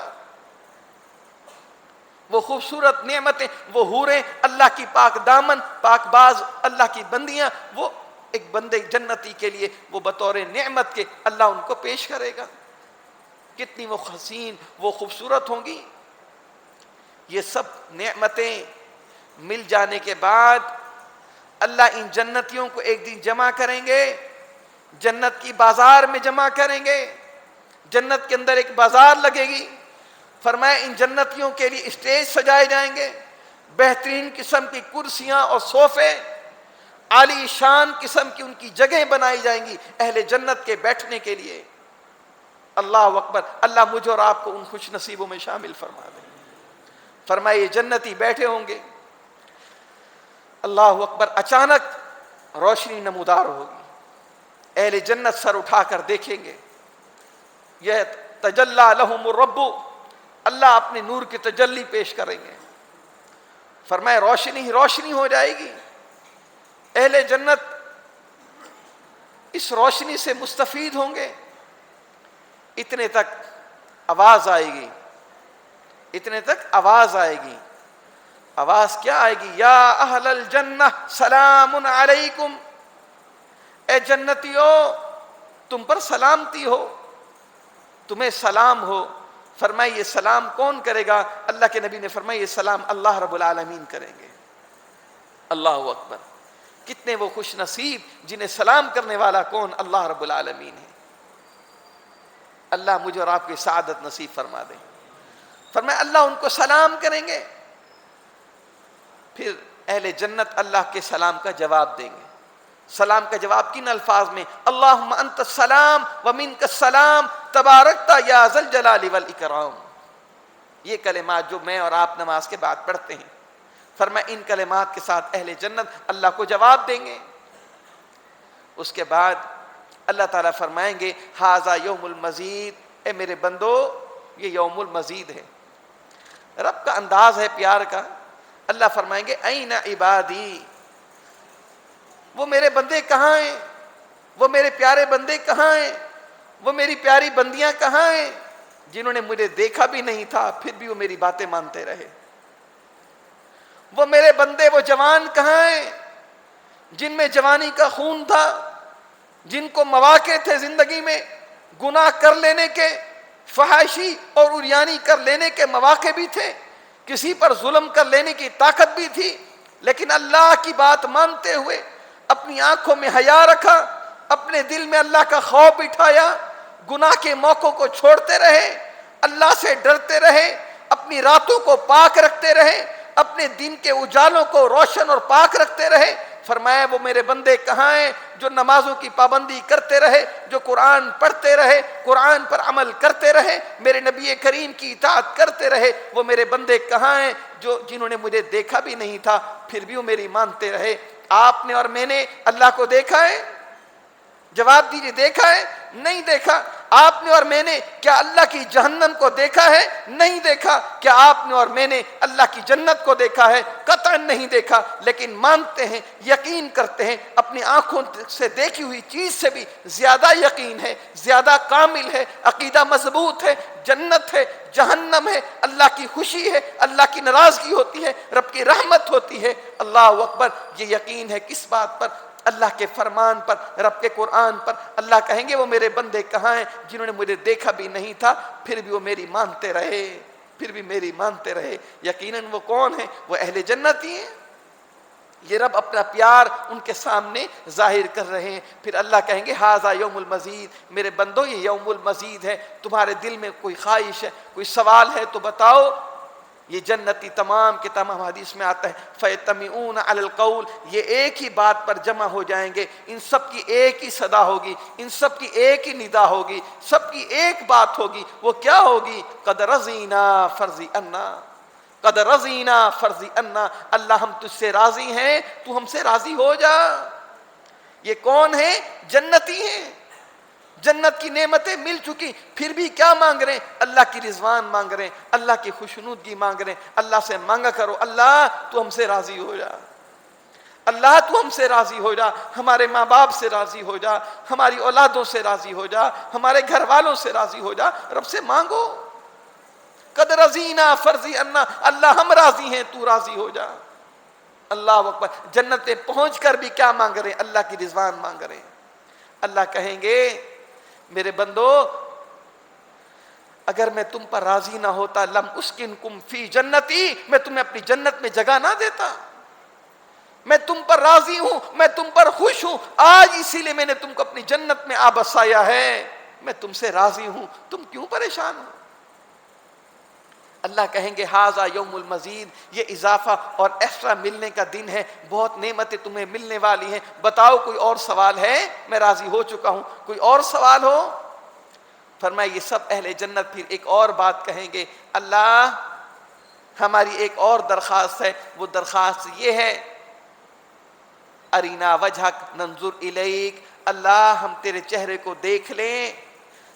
S1: وہ خوبصورت نعمتیں، وہ حوریں، اللہ کی پاک دامن، پاک باز اللہ کی بندیاں، وہ ایک بندے جنتی کے لیے وہ بطور نعمت کے اللہ ان کو پیش کرے گا۔ کتنی وہ حسین، وہ خوبصورت ہوں گی۔ یہ سب نعمتیں مل جانے کے بعد اللہ ان جنتیوں کو ایک دن جمع کریں گے، جنت کی بازار میں جمع کریں گے، جنت کے اندر ایک بازار لگے گی۔ فرمایا ان جنتیوں کے لیے اسٹیج سجائے جائیں گے، بہترین قسم کی کرسیاں اور صوفے، عالی شان قسم کی ان کی جگہیں بنائی جائیں گی اہل جنت کے بیٹھنے کے لیے۔ اللہ اکبر۔ اللہ مجھے اور آپ کو ان خوش نصیبوں میں شامل فرما دے۔ فرمائے یہ جنتی بیٹھے ہوں گے، اللہ اکبر، اچانک روشنی نمودار ہوگی، اہل جنت سر اٹھا کر دیکھیں گے، یہ تجلی لہم الرب، اللہ اپنے نور کی تجلی پیش کریں گے۔ فرمائے روشنی ہی روشنی ہو جائے گی، اہل جنت اس روشنی سے مستفید ہوں گے۔ اتنے تک آواز آئے گی، اتنے تک آواز آئے گی۔ آواز کیا آئے گی؟ یا اہل الجنہ سلام علیکم، اے جنتیو تم پر سلامتی ہو، تمہیں سلام ہو۔ فرمائے یہ سلام کون کرے گا؟ اللہ کے نبی نے فرمایا یہ سلام اللہ رب العالمین کریں گے۔ اللہ اکبر۔ کتنے وہ خوش نصیب جنہیں سلام کرنے والا کون؟ اللہ رب العالمین ہے۔ اللہ مجھے اور آپ کی سعادت نصیب فرما دے۔ فرمایا اللہ ان کو سلام کریں گے، پھر اہل جنت اللہ کے سلام کا جواب دیں گے۔ سلام کا جواب کن الفاظ میں؟ اللہم انت السلام ومنک السلام تبارکت یا ذا الجلال والاکرام. یہ کلمات جو میں اور آپ نماز کے بعد پڑھتے ہیں، فرمایا ان کلمات کے ساتھ اہل جنت اللہ کو جواب دیں گے. اس کے بعد اللہ تعالیٰ فرمائیں گے ھذا یوم المزید، اے میرے بندو یہ یوم المزید ہے. رب کا انداز ہے پیار کا. اللہ فرمائیں گے این عبادی، وہ میرے بندے کہاں ہیں، وہ میرے پیارے بندے کہاں ہیں، وہ میری پیاری بندیاں کہاں ہیں جنہوں نے مجھے دیکھا بھی نہیں تھا پھر بھی وہ میری باتیں مانتے رہے. وہ میرے بندے وہ جوان کہاں ہیں جن میں جوانی کا خون تھا، جن کو مواقع تھے زندگی میں گناہ کر لینے کے، فحاشی اور عریانی کر لینے کے مواقع بھی تھے، کسی پر ظلم کر لینے کی طاقت بھی تھی، لیکن اللہ کی بات مانتے ہوئے اپنی آنکھوں میں حیا رکھا، اپنے دل میں اللہ کا خوف بٹھایا، گناہ کے موقعوں کو چھوڑتے رہے، اللہ سے ڈرتے رہے، اپنی راتوں کو پاک رکھتے رہے، اپنے دن کے اجالوں کو روشن اور پاک رکھتے رہے. فرمایا وہ میرے بندے کہاں ہیں جو نمازوں کی پابندی کرتے رہے، جو قرآن پڑھتے رہے، قرآن پر عمل کرتے رہے، میرے نبی کریم کی اطاعت کرتے رہے. وہ میرے بندے کہاں ہیں جنہوں نے مجھے دیکھا بھی نہیں تھا پھر بھی وہ میری مانتے رہے. آپ نے اور میں نے اللہ کو دیکھا ہے؟ جواب دیجیے، دیکھا ہے؟ نہیں دیکھا. آپ نے اور میں نے کیا اللہ کی جہنم کو دیکھا ہے؟ نہیں دیکھا. کیا آپ نے اور میں نے اللہ کی جنت کو دیکھا ہے؟ قطعاً نہیں دیکھا. لیکن مانتے ہیں، یقین کرتے ہیں، اپنی آنکھوں سے دیکھی ہوئی چیز سے بھی زیادہ یقین ہے، زیادہ کامل ہے، عقیدہ مضبوط ہے. جنت ہے، جہنم ہے، اللہ کی خوشی ہے، اللہ کی ناراضگی ہوتی ہے، رب کی رحمت ہوتی ہے. اللہ اکبر. یہ یقین ہے کس بات پر؟ اللہ کے فرمان پر، رب کے قرآن پر. اللہ کہیں گے وہ میرے بندے کہاں ہیں جنہوں نے مجھے دیکھا بھی نہیں تھا پھر بھی وہ میری مانتے رہے، پھر بھی میری مانتے رہے. یقیناً وہ کون ہیں؟ وہ اہل جنت ہی ہیں. یہ رب اپنا پیار ان کے سامنے ظاہر کر رہے ہیں. پھر اللہ کہیں گے ھذا یوم المزید، میرے بندو یہ یوم المزید ہے. تمہارے دل میں کوئی خواہش ہے، کوئی سوال ہے تو بتاؤ. یہ جنتی تمام کے تمام حدیث میں آتا ہے فَيَتَّمِعُونَ عَلَى الْقَوْلِ، یہ ایک ہی بات پر جمع ہو جائیں گے. ان سب کی ایک ہی صدا ہوگی، ان سب کی ایک ہی ندا ہوگی، سب کی ایک بات ہوگی. وہ کیا ہوگی؟ قَدْ رَضِينَا فَرْضِ عَنَّا، قَدْ رَضِينَا فَرْضِ عَنَّا، اللہ ہم تجھ سے راضی ہیں، تو ہم سے راضی ہو جا. یہ کون ہے؟ جنتی ہیں. جنت کی نعمتیں مل چکی پھر بھی کیا مانگ رہے ہیں؟ اللہ کی رضوان مانگ رہے ہیں، اللہ کی خوشنودگی مانگ رہے ہیں. اللہ سے مانگا کرو اللہ تو ہم سے راضی ہو جا، اللہ تو ہم سے راضی ہو جا، ہمارے ماں باپ سے راضی ہو جا، ہماری اولادوں سے راضی ہو جا، ہمارے گھر والوں سے راضی ہو جا. رب سے مانگو. قد رضینا فرضی عنا، اللہ ہم راضی ہیں تو راضی ہو جا. اللہ اکبر. جنت میں پہنچ کر بھی کیا مانگ رہے ہیں؟ اللہ کی رضوان مانگ رہے ہیں. اللہ کہیں گے میرے بندو اگر میں تم پر راضی نہ ہوتا لم اسکنکم فی جنتی، میں تمہیں اپنی جنت میں جگہ نہ دیتا. میں تم پر راضی ہوں، میں تم پر خوش ہوں، آج اسی لیے میں نے تم کو اپنی جنت میں بسایا ہے. میں تم سے راضی ہوں، تم کیوں پریشان ہو؟ اللہ کہیں گے ھذا یوم المزید، یہ اضافہ اور ایکسٹرا ملنے کا دن ہے. بہت نعمتیں تمہیں ملنے والی ہیں. بتاؤ کوئی اور سوال ہے؟ میں راضی ہو چکا ہوں. کوئی اور سوال ہو؟ فرمایا یہ سب اہل جنت پھر ایک اور بات کہیں گے اللہ ہماری ایک اور درخواست ہے. وہ درخواست یہ ہے ارینا وجہک ننظر الیک، اللہ ہم تیرے چہرے کو دیکھ لیں،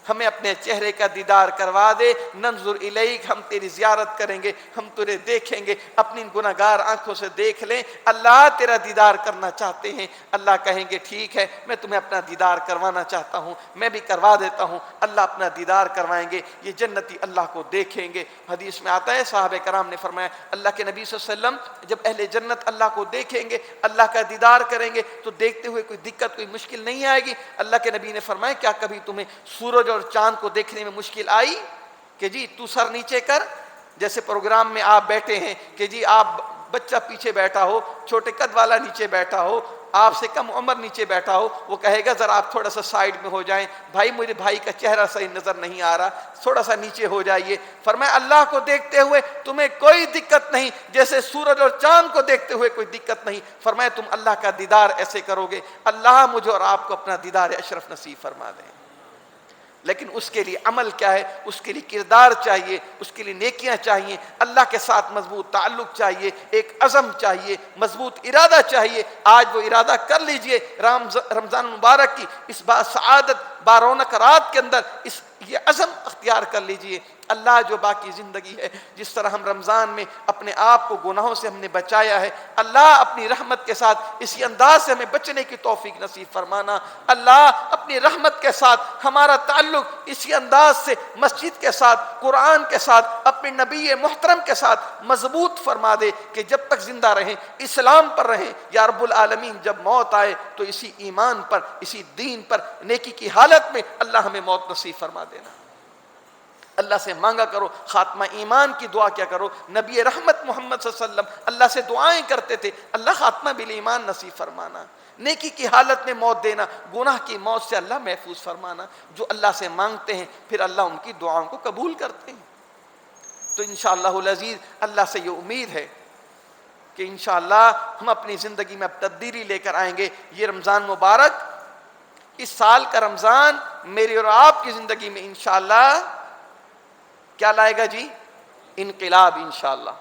S1: ہمیں اپنے چہرے کا دیدار کروا دے. ننظر الیک، ہم تیری زیارت کریں گے، ہم تجھے دیکھیں گے، اپنی گناہگار آنکھوں سے دیکھ لیں. اللہ تیرا دیدار کرنا چاہتے ہیں. اللہ کہیں گے ٹھیک ہے میں تمہیں اپنا دیدار کروانا چاہتا ہوں، میں بھی کروا دیتا ہوں. اللہ اپنا دیدار کروائیں گے. یہ جنتی اللہ کو دیکھیں گے. حدیث میں آتا ہے صحابہ کرام نے فرمایا اللہ کے نبی صلی اللہ علیہ وسلم جب اہل جنت اللہ کو دیکھیں گے، اللہ کا دیدار کریں گے تو دیکھتے ہوئے کوئی دقت کوئی مشکل نہیں آئے گی. اللہ کے نبی نے فرمایا کیا کبھی تمہیں سورج اور چاند کو دیکھنے میں مشکل آئی کہ جی تو سر نیچے کر؟ جیسے پروگرام میں آپ بیٹھے ہیں کہ جی آپ بچہ پیچھے بیٹھا ہو، چھوٹے قد والا نیچے بیٹھا ہو، آپ سے کم عمر نیچے بیٹھا ہو، وہ کہے گا ذرا آپ تھوڑا سا سائڈ میں ہو جائیں، بھائی مجھے بھائی کا چہرہ صحیح نظر نہیں آ رہا، تھوڑا سا نیچے ہو جائیے۔ فرمایا اللہ کو دیکھتے ہوئے تمہیں کوئی دقت نہیں، جیسے سورج اور چاند کو دیکھتے ہوئے کوئی دقت نہیں۔ فرمایا تم اللہ کا دیدار ایسے کرو گے، اللہ مجھے اور آپ کو اپنا دیدار اشرف نصیب فرما دیں۔ لیکن اس کے لیے عمل کیا ہے؟ اس کے لیے کردار چاہیے، اس کے لیے نیکیاں چاہیے، اللہ کے ساتھ مضبوط تعلق چاہیے، ایک عزم چاہیے، مضبوط ارادہ چاہیے۔ آج وہ ارادہ کر لیجئے، رمضان مبارک کی اس سعادت بارونق رات کے اندر یہ عزم اختیار کر لیجئے۔ اللہ جو باقی زندگی ہے، جس طرح ہم رمضان میں اپنے آپ کو گناہوں سے ہم نے بچایا ہے، اللہ اپنی رحمت کے ساتھ اسی انداز سے ہمیں بچنے کی توفیق نصیب فرمانا۔ اللہ اپنی رحمت کے ساتھ ہمارا تعلق اسی انداز سے مسجد کے ساتھ، قرآن کے ساتھ، اپنے نبی محترم کے ساتھ مضبوط فرما دے کہ جب تک زندہ رہیں اسلام پر رہیں۔ یا رب العالمین جب موت آئے تو اسی ایمان پر، اسی دین پر، نیکی کی حالت میں اللہ ہمیں موت نصیب فرما دینا۔ اللہ سے مانگا کرو، خاتمہ ایمان کی دعا کیا کرو۔ نبی رحمت محمد صلی اللہ علیہ وسلم اللہ سے دعائیں کرتے تھے، اللہ خاتمہ بالایمان نصیب فرمانا، نیکی کی حالت میں موت دینا، گناہ کی موت سے اللہ محفوظ فرمانا۔ جو اللہ سے مانگتے ہیں پھر اللہ ان کی دعاؤں کو قبول کرتے ہیں۔ تو انشاءاللہ العزیز اللہ سے یہ امید ہے کہ انشاءاللہ ہم اپنی زندگی میں اب تبدیلی لے کر آئیں گے۔ یہ رمضان مبارک، اس سال کا رمضان میری اور آپ کی زندگی میں انشاءاللہ کیا لائے گا جی؟ انقلاب۔ انشاءاللہ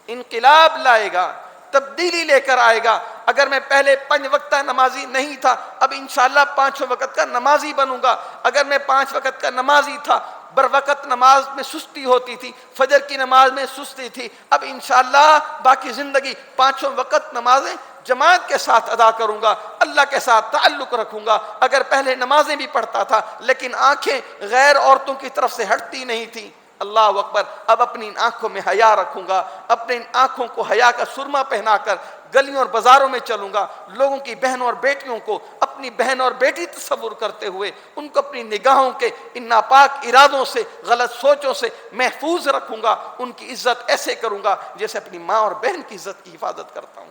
S1: انقلاب لائے گا، تبدیلی لے کر آئے گا۔ اگر میں پہلے 5 وقتہ نمازی نہیں تھا، اب انشاءاللہ 5 وقت کا نمازی بنوں گا۔ اگر میں 5 وقت کا نمازی تھا، بر وقت نماز میں سستی ہوتی تھی، فجر کی نماز میں سستی تھی، اب انشاءاللہ باقی زندگی 5 وقت نمازیں جماعت کے ساتھ ادا کروں گا، اللہ کے ساتھ تعلق رکھوں گا۔ اگر پہلے نمازیں بھی پڑھتا تھا لیکن آنکھیں غیر عورتوں کی طرف سے ہٹتی نہیں تھی، اللہ اکبر، اب اپنی آنکھوں میں حیا رکھوں گا، اپنی آنکھوں کو حیا کا سرما پہنا کر گلیوں اور بازاروں میں چلوں گا، لوگوں کی بہنوں اور بیٹیوں کو اپنی بہن اور بیٹی تصور کرتے ہوئے ان کو اپنی نگاہوں کے ان ناپاک ارادوں سے، غلط سوچوں سے محفوظ رکھوں گا۔ ان کی عزت ایسے کروں گا جیسے اپنی ماں اور بہن کی عزت کی حفاظت کرتا ہوں۔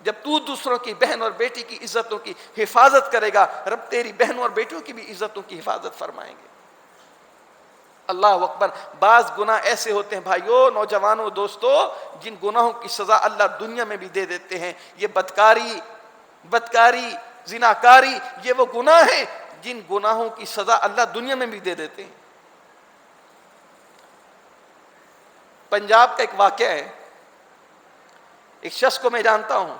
S1: جب تو دوسروں کی بہن اور بیٹی کی عزتوں کی حفاظت کرے گا، رب تیری بہنوں اور بیٹیوں کی بھی عزتوں کی حفاظت فرمائیں گے۔ اللہ اکبر۔ بعض گناہ ایسے ہوتے ہیں بھائیو، نوجوانوں، دوستو، جن گناہوں کی سزا اللہ دنیا میں بھی دے دیتے ہیں۔ یہ بدکاری، زناکاری، یہ وہ گناہ ہیں جن گناہوں کی سزا اللہ دنیا میں بھی دے دیتے ہیں۔ پنجاب کا ایک واقعہ ہے، ایک شخص کو میں جانتا ہوں،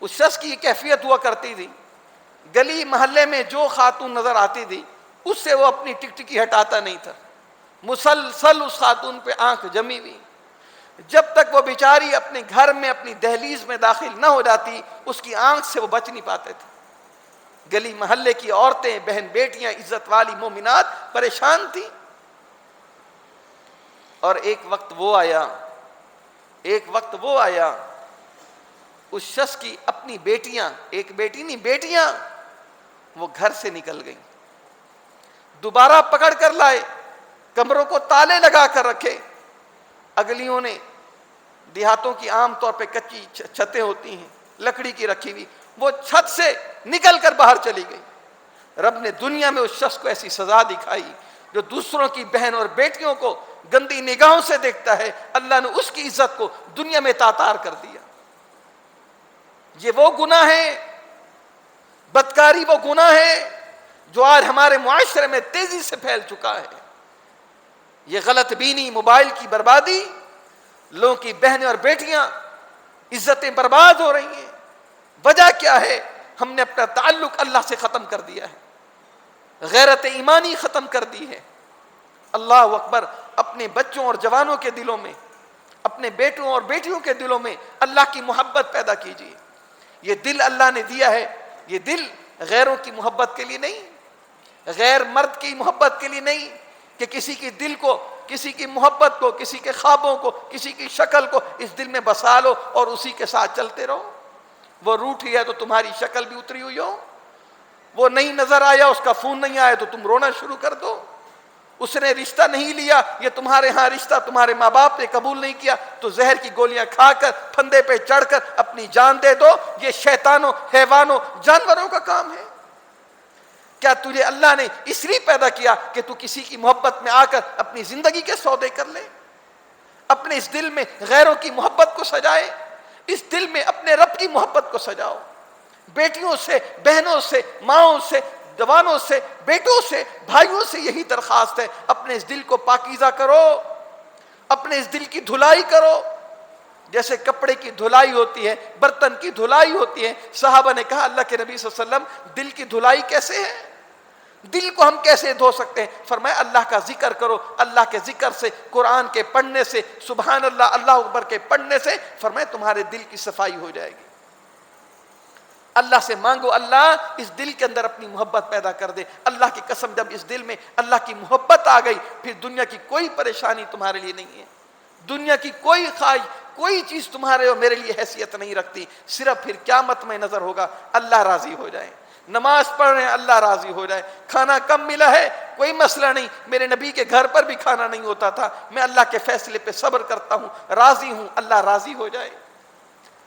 S1: اس شخص کی یہ کیفیت ہوا کرتی تھی، گلی محلے میں جو خاتون نظر آتی تھی اس سے وہ اپنی ٹکٹکی ہٹاتا نہیں تھا، مسلسل اس خاتون پہ آنکھ جمی ہوئی، جب تک وہ بیچاری اپنے گھر میں اپنی دہلیز میں داخل نہ ہو جاتی اس کی آنکھ سے وہ بچ نہیں پاتے تھے۔ گلی محلے کی عورتیں، بہن بیٹیاں، عزت والی مومنات پریشان تھیں۔ اور ایک وقت وہ آیا اس شخص کی اپنی بیٹیاں، ایک بیٹی نہیں بیٹیاں، وہ گھر سے نکل گئیں، دوبارہ پکڑ کر لائے، کمروں کو تالے لگا کر رکھے۔ اگلیوں نے، دیہاتوں کی عام طور پہ کچی چھتیں ہوتی ہیں لکڑی کی رکھی ہوئی، وہ چھت سے نکل کر باہر چلی گئی۔ رب نے دنیا میں اس شخص کو ایسی سزا دکھائی جو دوسروں کی بہن اور بیٹیوں کو گندی نگاہوں سے دیکھتا ہے، اللہ نے اس کی عزت کو دنیا میں تاتار کر دیا۔ یہ وہ گناہ ہے، بدکاری وہ گناہ ہے جو آج ہمارے معاشرے میں تیزی سے پھیل چکا ہے۔ یہ غلط بینی، موبائل کی بربادی، لوگوں کی بہنیں اور بیٹیاں، عزتیں برباد ہو رہی ہیں۔ وجہ کیا ہے؟ ہم نے اپنا تعلق اللہ سے ختم کر دیا ہے، غیرت ایمانی ختم کر دی ہے۔ اللہ اکبر۔ اپنے بچوں اور جوانوں کے دلوں میں، اپنے بیٹوں اور بیٹیوں کے دلوں میں اللہ کی محبت پیدا کیجیے۔ یہ دل اللہ نے دیا ہے، یہ دل غیروں کی محبت کے لیے نہیں، غیر مرد کی محبت کے لیے نہیں کہ کسی کی دل کو، کسی کی محبت کو، کسی کے خوابوں کو، کسی کی شکل کو اس دل میں بسا لو اور اسی کے ساتھ چلتے رہو۔ وہ روٹھی ہے تو تمہاری شکل بھی اتری ہوئی ہو، وہ نہیں نظر آیا، اس کا فون نہیں آیا تو تم رونا شروع کر دو۔ اس نے رشتہ نہیں لیا، یہ تمہارے ہاں رشتہ تمہارے ماں باپ نے قبول نہیں کیا، تو زہر کی گولیاں کھا کر پھندے پہ چڑھ کر اپنی جان دے دو۔ یہ شیطانوں، حیوانوں، جانوروں کا کام ہے۔ کیا تجھے اللہ نے اس لیے پیدا کیا کہ تو کسی کی محبت میں آ کر اپنی زندگی کے سودے کر لے؟ اپنے اس دل میں غیروں کی محبت کو سجائے، اس دل میں اپنے رب کی محبت کو سجاؤ۔ بیٹیوں سے، بہنوں سے، ماؤں سے، جوانوں سے، بیٹوں سے، بھائیوں سے یہی درخواست ہے، اپنے اس دل کو پاکیزہ کرو، اپنے اس دل کی دھلائی کرو۔ جیسے کپڑے کی دھلائی ہوتی ہے، برتن کی دھلائی ہوتی ہے۔ صحابہ نے کہا اللہ کے نبی صلی اللہ علیہ وسلم دل کی دھلائی کیسے ہے؟ دل کو ہم کیسے دھو سکتے ہیں؟ فرمایا اللہ کا ذکر کرو، اللہ کے ذکر سے، قرآن کے پڑھنے سے، سبحان اللہ، اللہ اکبر کے پڑھنے سے، فرمایا تمہارے دل کی صفائی ہو جائے گی۔ اللہ سے مانگو اللہ اس دل کے اندر اپنی محبت پیدا کر دے۔ اللہ کی قسم جب اس دل میں اللہ کی محبت آ گئی، پھر دنیا کی کوئی پریشانی تمہارے لیے نہیں ہے، دنیا کی کوئی خواہش، کوئی چیز تمہارے اور میرے لیے حیثیت نہیں رکھتی۔ صرف پھر قیامت میں نظر ہوگا اللہ راضی ہو جائے، نماز پڑھ رہے ہیں اللہ راضی ہو جائے، کھانا کم ملا ہے کوئی مسئلہ نہیں، میرے نبی کے گھر پر بھی کھانا نہیں ہوتا تھا، میں اللہ کے فیصلے پہ صبر کرتا ہوں، راضی ہوں، اللہ راضی ہو جائے۔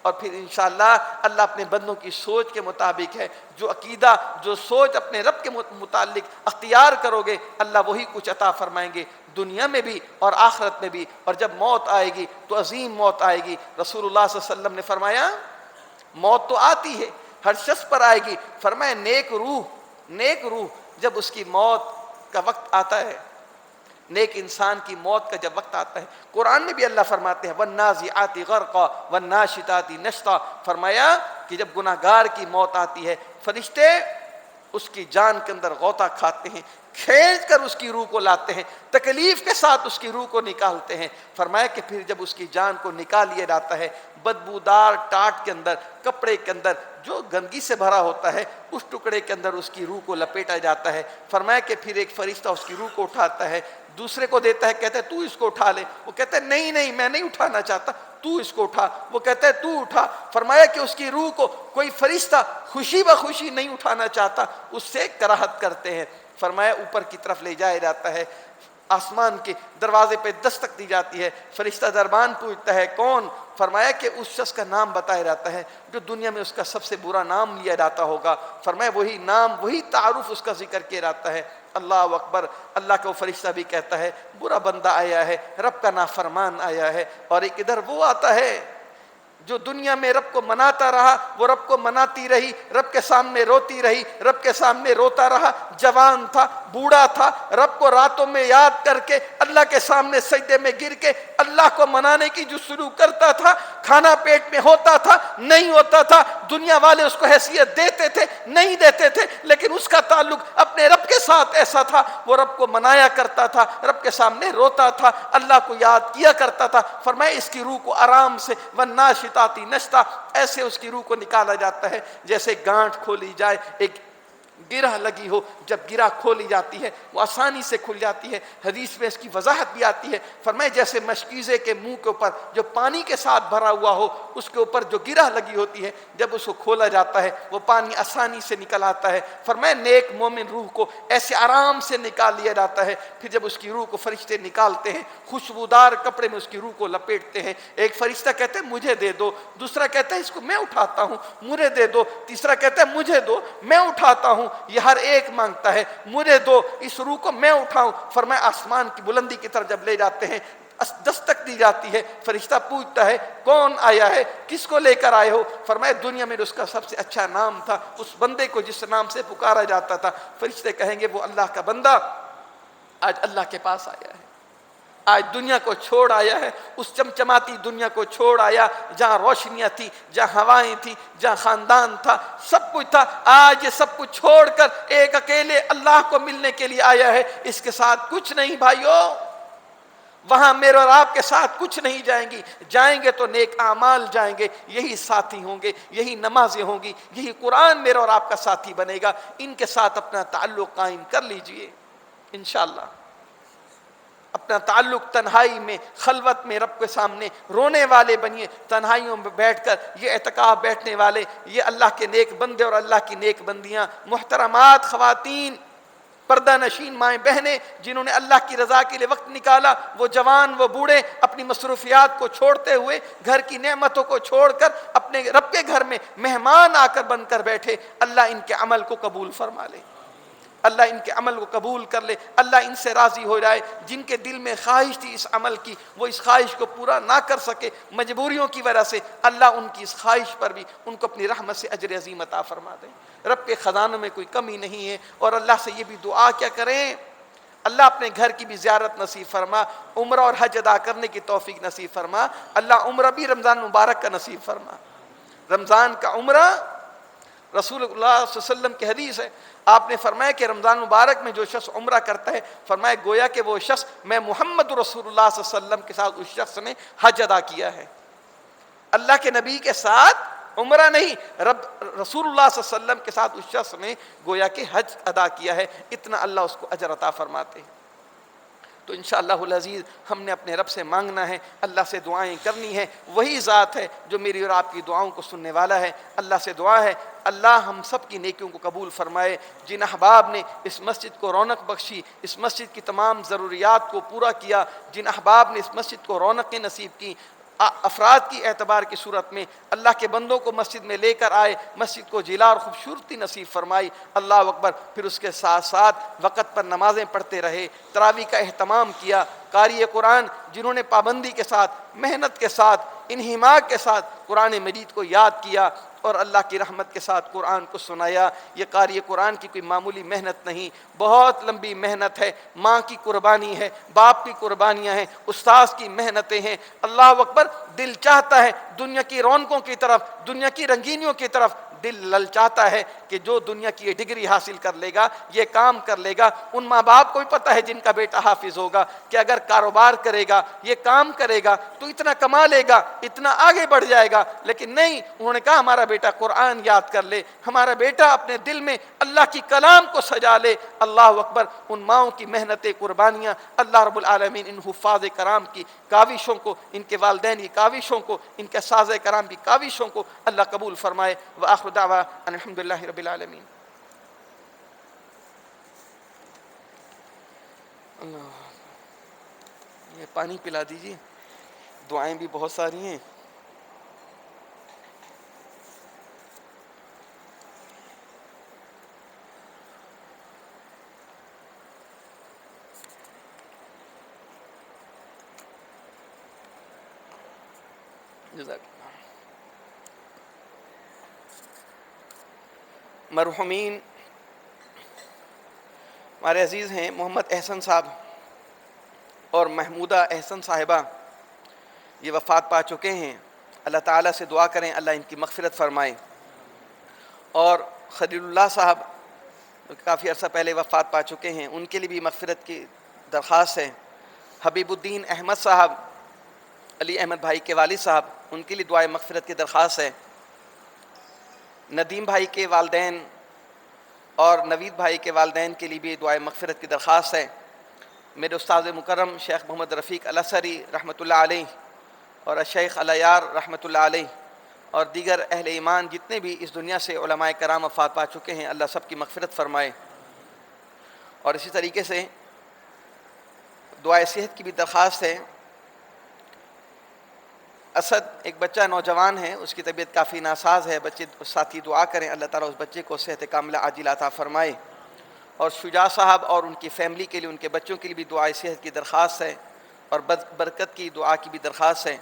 S1: اور پھر انشاءاللہ اللہ اپنے بندوں کی سوچ کے مطابق ہے، جو عقیدہ، جو سوچ اپنے رب کے متعلق اختیار کرو گے، اللہ وہی کچھ عطا فرمائیں گے، دنیا میں بھی اور آخرت میں بھی۔ اور جب موت آئے گی تو عظیم موت آئے گی۔ رسول اللہ صلی اللہ علیہ وسلم نے فرمایا موت تو آتی ہے، ہر شخص پر آئے گی، فرمایا نیک روح جب اس کی موت کا وقت آتا ہے، نیک انسان کی موت کا جب وقت آتا ہے، قرآن میں بھی اللہ فرماتے ہیں وَالنَّازِعَاتِ غَرْقًا وَالنَّاشِطَاتِ نَشْطًا، فرمایا کہ جب گناہگار کی موت آتی ہے، فرشتے اس کی جان کے اندر غوطہ کھاتے ہیں، کھینچ کر اس کی روح کو لاتے ہیں، تکلیف کے ساتھ اس کی روح کو نکالتے ہیں۔ فرمایا کہ پھر جب اس کی جان کو نکال لیا جاتا ہے، بدبودار ٹاٹ کے اندر، کپڑے کے اندر جو گندگی سے بھرا ہوتا ہے، اس ٹکڑے کے اندر اس کی روح کو لپیٹا جاتا ہے۔ فرمایا کہ پھر ایک فرشتہ اس کی روح کو اٹھاتا ہے، دوسرے کو دیتا ہے، کہتا ہے تو اس کو اٹھا لے، وہ کہتا ہے نہیں میں نہیں اٹھانا چاہتا، تو اس کو اٹھا، وہ کہتا ہے تو اٹھا۔ فرمایا کہ اس کی روح کو کوئی فرشتہ خوشی بخوشی نہیں اٹھانا چاہتا، اس سے کراہت کرتے ہیں۔ فرمایا اوپر کی طرف لے جایا جاتا ہے، آسمان کے دروازے پہ دستک دی جاتی ہے، فرشتہ دربان پوچھتا ہے کون؟ فرمایا کہ اس شخص کا نام بتایا جاتا ہے جو دنیا میں اس کا سب سے برا نام لیا جاتا ہوگا۔ فرمایا وہی نام، وہی تعارف اس کا ذکر کیا جاتا ہے، اللہ اکبر۔ اللہ کا وہ فرشتہ بھی کہتا ہے برا بندہ آیا ہے، رب کا نافرمان آیا ہے۔ اور ایک ادھر وہ آتا ہے جو دنیا میں رب کو مناتا رہا، وہ رب کو مناتی رہی، رب کے سامنے روتی رہی، رب کے سامنے روتا رہا، جوان تھا، بوڑھا تھا، رب کو راتوں میں یاد کر کے اللہ کے سامنے سجدے میں گر کے اللہ کو منانے کی جو شروع کرتا تھا، کھانا پیٹ میں ہوتا تھا نہیں ہوتا تھا، دنیا والے اس کو حیثیت دیتے تھے نہیں دیتے تھے، لیکن اس کا تعلق اپنے رب کے ساتھ ایسا تھا، وہ رب کو منایا کرتا تھا، رب کے سامنے روتا تھا، اللہ کو یاد کیا کرتا تھا۔ فرمایا اس کی روح کو آرام سے وَالنَّاشِطَاتِ نَشْطًا، ایسے اس کی روح کو نکالا جاتا ہے جیسے گانٹھ کھولی جائے، ایک گرہ لگی ہو، جب گرہ کھولی جاتی ہے وہ آسانی سے کھل جاتی ہے۔ حدیث میں اس کی وضاحت بھی آتی ہے، فرمائے جیسے مشکیزے کے منہ کے اوپر جو پانی کے ساتھ بھرا ہوا ہو، اس کے اوپر جو گرہ لگی ہوتی ہے، جب اس کو کھولا جاتا ہے وہ پانی آسانی سے نکل آتا ہے۔ فرمائے نیک مومن روح کو ایسے آرام سے نکال لیا جاتا ہے۔ پھر جب اس کی روح کو فرشتے نکالتے ہیں، خوشبودار کپڑے میں اس کی روح کو لپیٹتے ہیں، ایک فرشتہ کہتے ہیں مجھے دے دو، دوسرا کہتا ہے اس کو میں اٹھاتا ہوں، مجھے دے دو، تیسرا کہتا ہے مجھے دو، میں اٹھاتا ہوں۔ یہ ہر ایک مانگتا ہے مجھے دو، اس روح کو میں اٹھاؤں۔ فرمایا آسمان کی بلندی کی طرف جب لے جاتے ہیں، دستک دی جاتی ہے، فرشتہ پوچھتا ہے کون آیا ہے، کس کو لے کر آئے ہو؟ فرمایا دنیا میں اس کا سب سے اچھا نام تھا، اس بندے کو جس نام سے پکارا جاتا تھا۔ فرشتے کہیں گے وہ اللہ کا بندہ آج اللہ کے پاس آیا ہے، آج دنیا کو چھوڑ آیا ہے، اس چمچماتی دنیا کو چھوڑ آیا جہاں روشنیاں تھی، جہاں ہوائیں تھی، جہاں خاندان تھا، سب کچھ تھا، آج یہ سب کچھ چھوڑ کر ایک اکیلے اللہ کو ملنے کے لیے آیا ہے۔ اس کے ساتھ کچھ نہیں بھائیو، وہاں میرے اور آپ کے ساتھ کچھ نہیں جائیں گی، جائیں گے تو نیک اعمال جائیں گے، یہی ساتھی ہوں گے، یہی نمازیں ہوں گی، یہی قرآن میرے اور آپ کا ساتھی بنے گا۔ ان کے ساتھ اپنا تعلق قائم کر لیجئے انشاءاللہ، اپنا تعلق تنہائی میں، خلوت میں رب کے سامنے رونے والے بنیے، تنہائیوں میں بیٹھ کر یہ اعتکاف بیٹھنے والے، یہ اللہ کے نیک بندے اور اللہ کی نیک بندیاں۔ محترمات خواتین، پردہ نشین مائیں بہنیں جنہوں نے اللہ کی رضا کے لیے وقت نکالا، وہ جوان وہ بوڑھے اپنی مصروفیات کو چھوڑتے ہوئے، گھر کی نعمتوں کو چھوڑ کر اپنے رب کے گھر میں مہمان آ کر بن کر بیٹھے، اللہ ان کے عمل کو قبول فرما لے، اللہ ان کے عمل کو قبول کر لے، اللہ ان سے راضی ہو جائے۔ جن کے دل میں خواہش تھی اس عمل کی، وہ اس خواہش کو پورا نہ کر سکے مجبوریوں کی وجہ سے، اللہ ان کی اس خواہش پر بھی ان کو اپنی رحمت سے اجر عظیم عطا فرما دے۔ رب کے خزانوں میں کوئی کمی نہیں ہے، اور اللہ سے یہ بھی دعا کیا کریں، اللہ اپنے گھر کی بھی زیارت نصیب فرما، عمرہ اور حج ادا کرنے کی توفیق نصیب فرما، اللہ عمرہ بھی رمضان مبارک کا نصیب فرما۔ رمضان کا عمرہ رسول اللہ صلی اللہ علیہ وسلم کی حدیث ہے، آپ نے فرمایا کہ رمضان مبارک میں جو شخص عمرہ کرتا ہے، فرمایا گویا کہ وہ شخص میں محمد رسول اللہ صلی اللہ علیہ وسلم کے ساتھ اس شخص نے حج ادا کیا ہے۔ اللہ کے نبی کے ساتھ عمرہ نہیں، رسول اللہ صلی اللہ علیہ وسلم کے ساتھ اس شخص نے گویا کہ حج ادا کیا ہے، اتنا اللہ اس کو اجر عطا فرماتے ہیں۔ تو انشاءاللہ العزیز ہم نے اپنے رب سے مانگنا ہے، اللہ سے دعائیں کرنی ہے، وہی ذات ہے جو میری اور آپ کی دعاؤں کو سننے والا ہے۔ اللہ سے دعا ہے اللہ ہم سب کی نیکیوں کو قبول فرمائے۔ جن احباب نے اس مسجد کو رونق بخشی، اس مسجد کی تمام ضروریات کو پورا کیا، جن احباب نے اس مسجد کو رونقیں نصیب کی، افراد کی اعتبار کی صورت میں اللہ کے بندوں کو مسجد میں لے کر آئے، مسجد کو جلا اور خوبصورتی نصیب فرمائی، اللہ اکبر۔ پھر اس کے ساتھ ساتھ وقت پر نمازیں پڑھتے رہے، تراویح کا اہتمام کیا، قاری قرآن جنہوں نے پابندی کے ساتھ، محنت کے ساتھ، انہماک کے ساتھ قرآن مجید کو یاد کیا اور اللہ کی رحمت کے ساتھ قرآن کو سنایا۔ یہ قاری قرآن کی کوئی معمولی محنت نہیں، بہت لمبی محنت ہے، ماں کی قربانی ہے، باپ کی قربانیاں ہیں، استاذ کی محنتیں ہیں، اللہ اکبر۔ دل چاہتا ہے دنیا کی رونقوں کی طرف، دنیا کی رنگینیوں کی طرف دل للچاتا ہے کہ جو دنیا کی یہ ڈگری حاصل کر لے گا، یہ کام کر لے گا۔ ان ماں باپ کو بھی پتہ ہے جن کا بیٹا حافظ ہوگا کہ اگر کاروبار کرے گا، یہ کام کرے گا تو اتنا کما لے گا، اتنا آگے بڑھ جائے گا، لیکن نہیں، انہوں نے کہا ہمارا بیٹا قرآن یاد کر لے، ہمارا بیٹا اپنے دل میں اللہ کی کلام کو سجا لے۔ اللہ اکبر۔ ان ماؤں کی محنتیں، قربانیاں، اللہ رب العالمین ان حفاظ کرام کی کاوشوں کو، ان کے والدین کی کاوشوں کو، ان کے اساتذہ کرام کی کاوشوں کو اللہ قبول فرمائے۔ وآخر دعویٰ ان الحمدللہ رب العالمین۔ اللہ، یہ پانی پلا دیجیے، دعائیں بھی بہت ساری ہیں۔ جزاک اللہ۔ مرحومین ہمارے عزیز ہیں محمد احسن صاحب اور محمودہ احسن صاحبہ، یہ وفات پا چکے ہیں۔ اللہ تعالیٰ سے دعا کریں اللہ ان کی مغفرت فرمائے۔ اور خلیل اللہ صاحب کافی عرصہ پہلے وفات پا چکے ہیں، ان کے لیے بھی مغفرت کی درخواست ہے۔ حبیب الدین احمد صاحب، علی احمد بھائی کے والد صاحب، ان کے لیے دعائے مغفرت کی درخواست ہے۔ ندیم بھائی کے والدین اور نوید بھائی کے والدین کے لیے بھی دعائے مغفرت کی درخواست ہے۔ میرے استاد مکرم شیخ محمد رفیق الاسری رحمۃ اللہ علیہ اور شیخ الیار رحمۃ اللہ علیہ اور دیگر اہل ایمان جتنے بھی اس دنیا سے علماء کرام وفات پا چکے ہیں، اللہ سب کی مغفرت فرمائے۔ اور اسی طریقے سے دعائے صحت کی بھی درخواست ہے۔ اسد ایک بچہ نوجوان ہے، اس کی طبیعت کافی ناساز ہے، بچے ساتھی دعا کریں اللہ تعالیٰ اس بچے کو صحت کاملہ عاجلہ عطا فرمائے۔ اور شجاع صاحب اور ان کی فیملی کے لیے، ان کے بچوں کے لیے بھی دعائے صحت کی درخواست ہے اور برکت کی دعا کی بھی درخواست ہے۔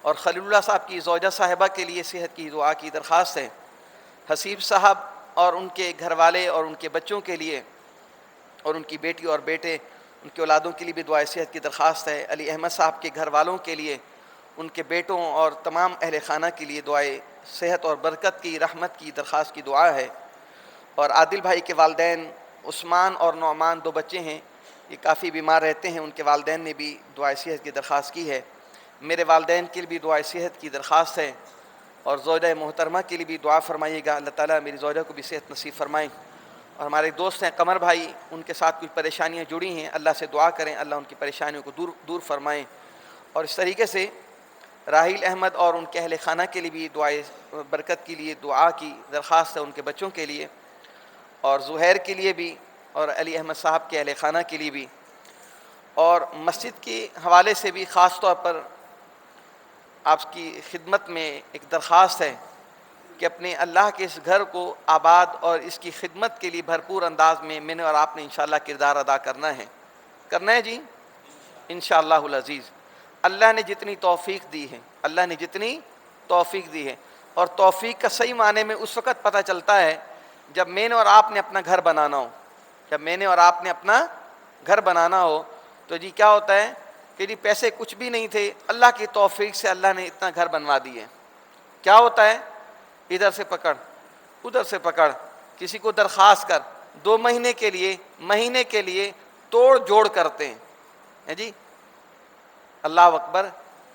S1: اور خلیل اللہ صاحب کی زوجہ صاحبہ کے لیے صحت کی دعا کی درخواست ہے۔ حسیب صاحب اور ان کے گھر والے اور ان کے بچوں کے لیے اور ان کی بیٹی اور بیٹے، ان کے اولادوں کے لیے بھی دعائے صحت کی درخواست ہے۔ علی احمد صاحب کے گھر والوں کے لیے، ان کے بیٹوں اور تمام اہل خانہ کے لیے دعائے صحت اور برکت کی، رحمت کی درخواست کی دعا ہے۔ اور عادل بھائی کے والدین عثمان اور نعمان، دو بچے ہیں، یہ کافی بیمار رہتے ہیں، ان کے والدین نے بھی دعائے صحت کی درخواست کی ہے۔ میرے والدین کے لیے بھی دعائے صحت کی درخواست ہے اور زوجہ محترمہ کے لیے بھی دعا فرمائیے گا اللہ تعالیٰ میری زوجہ کو بھی صحت نصیب فرمائیں۔ اور ہمارے دوست ہیں قمر بھائی، ان کے ساتھ کچھ پریشانیاں جڑی ہیں، اللہ سے دعا کریں اللہ ان کی پریشانیوں کو دور فرمائیں۔ اور اس طریقے سے راحیل احمد اور ان کے اہل خانہ کے لیے بھی دعائے برکت کے لیے دعا کی درخواست ہے، ان کے بچوں کے لیے۔ اور زہیر کے لیے بھی اور علی احمد صاحب کے اہل خانہ کے لیے بھی، اور مسجد کے حوالے سے بھی خاص طور پر آپ کی خدمت میں ایک درخواست ہے کہ اپنے اللہ کے اس گھر کو آباد اور اس کی خدمت کے لیے بھرپور انداز میں نے اور آپ نے انشاءاللہ کردار ادا کرنا ہے جی انشاءاللہ العزیز۔ اللہ نے جتنی توفیق دی ہے، اللہ نے جتنی توفیق دی ہے، اور توفیق کا صحیح معنی میں اس وقت پتہ چلتا ہے جب میں نے اور آپ نے اپنا گھر بنانا ہو، جب میں نے اور آپ نے اپنا گھر بنانا ہو تو جی کیا ہوتا ہے کہ جی پیسے کچھ بھی نہیں تھے، اللہ کی توفیق سے اللہ نے اتنا گھر بنوا دیے۔ کیا ہوتا ہے، ادھر سے پکڑ ادھر سے پکڑ، کسی کو درخواست کر، 2 مہینے کے لیے توڑ جوڑ کرتے ہیں جی۔ اللہ اکبر،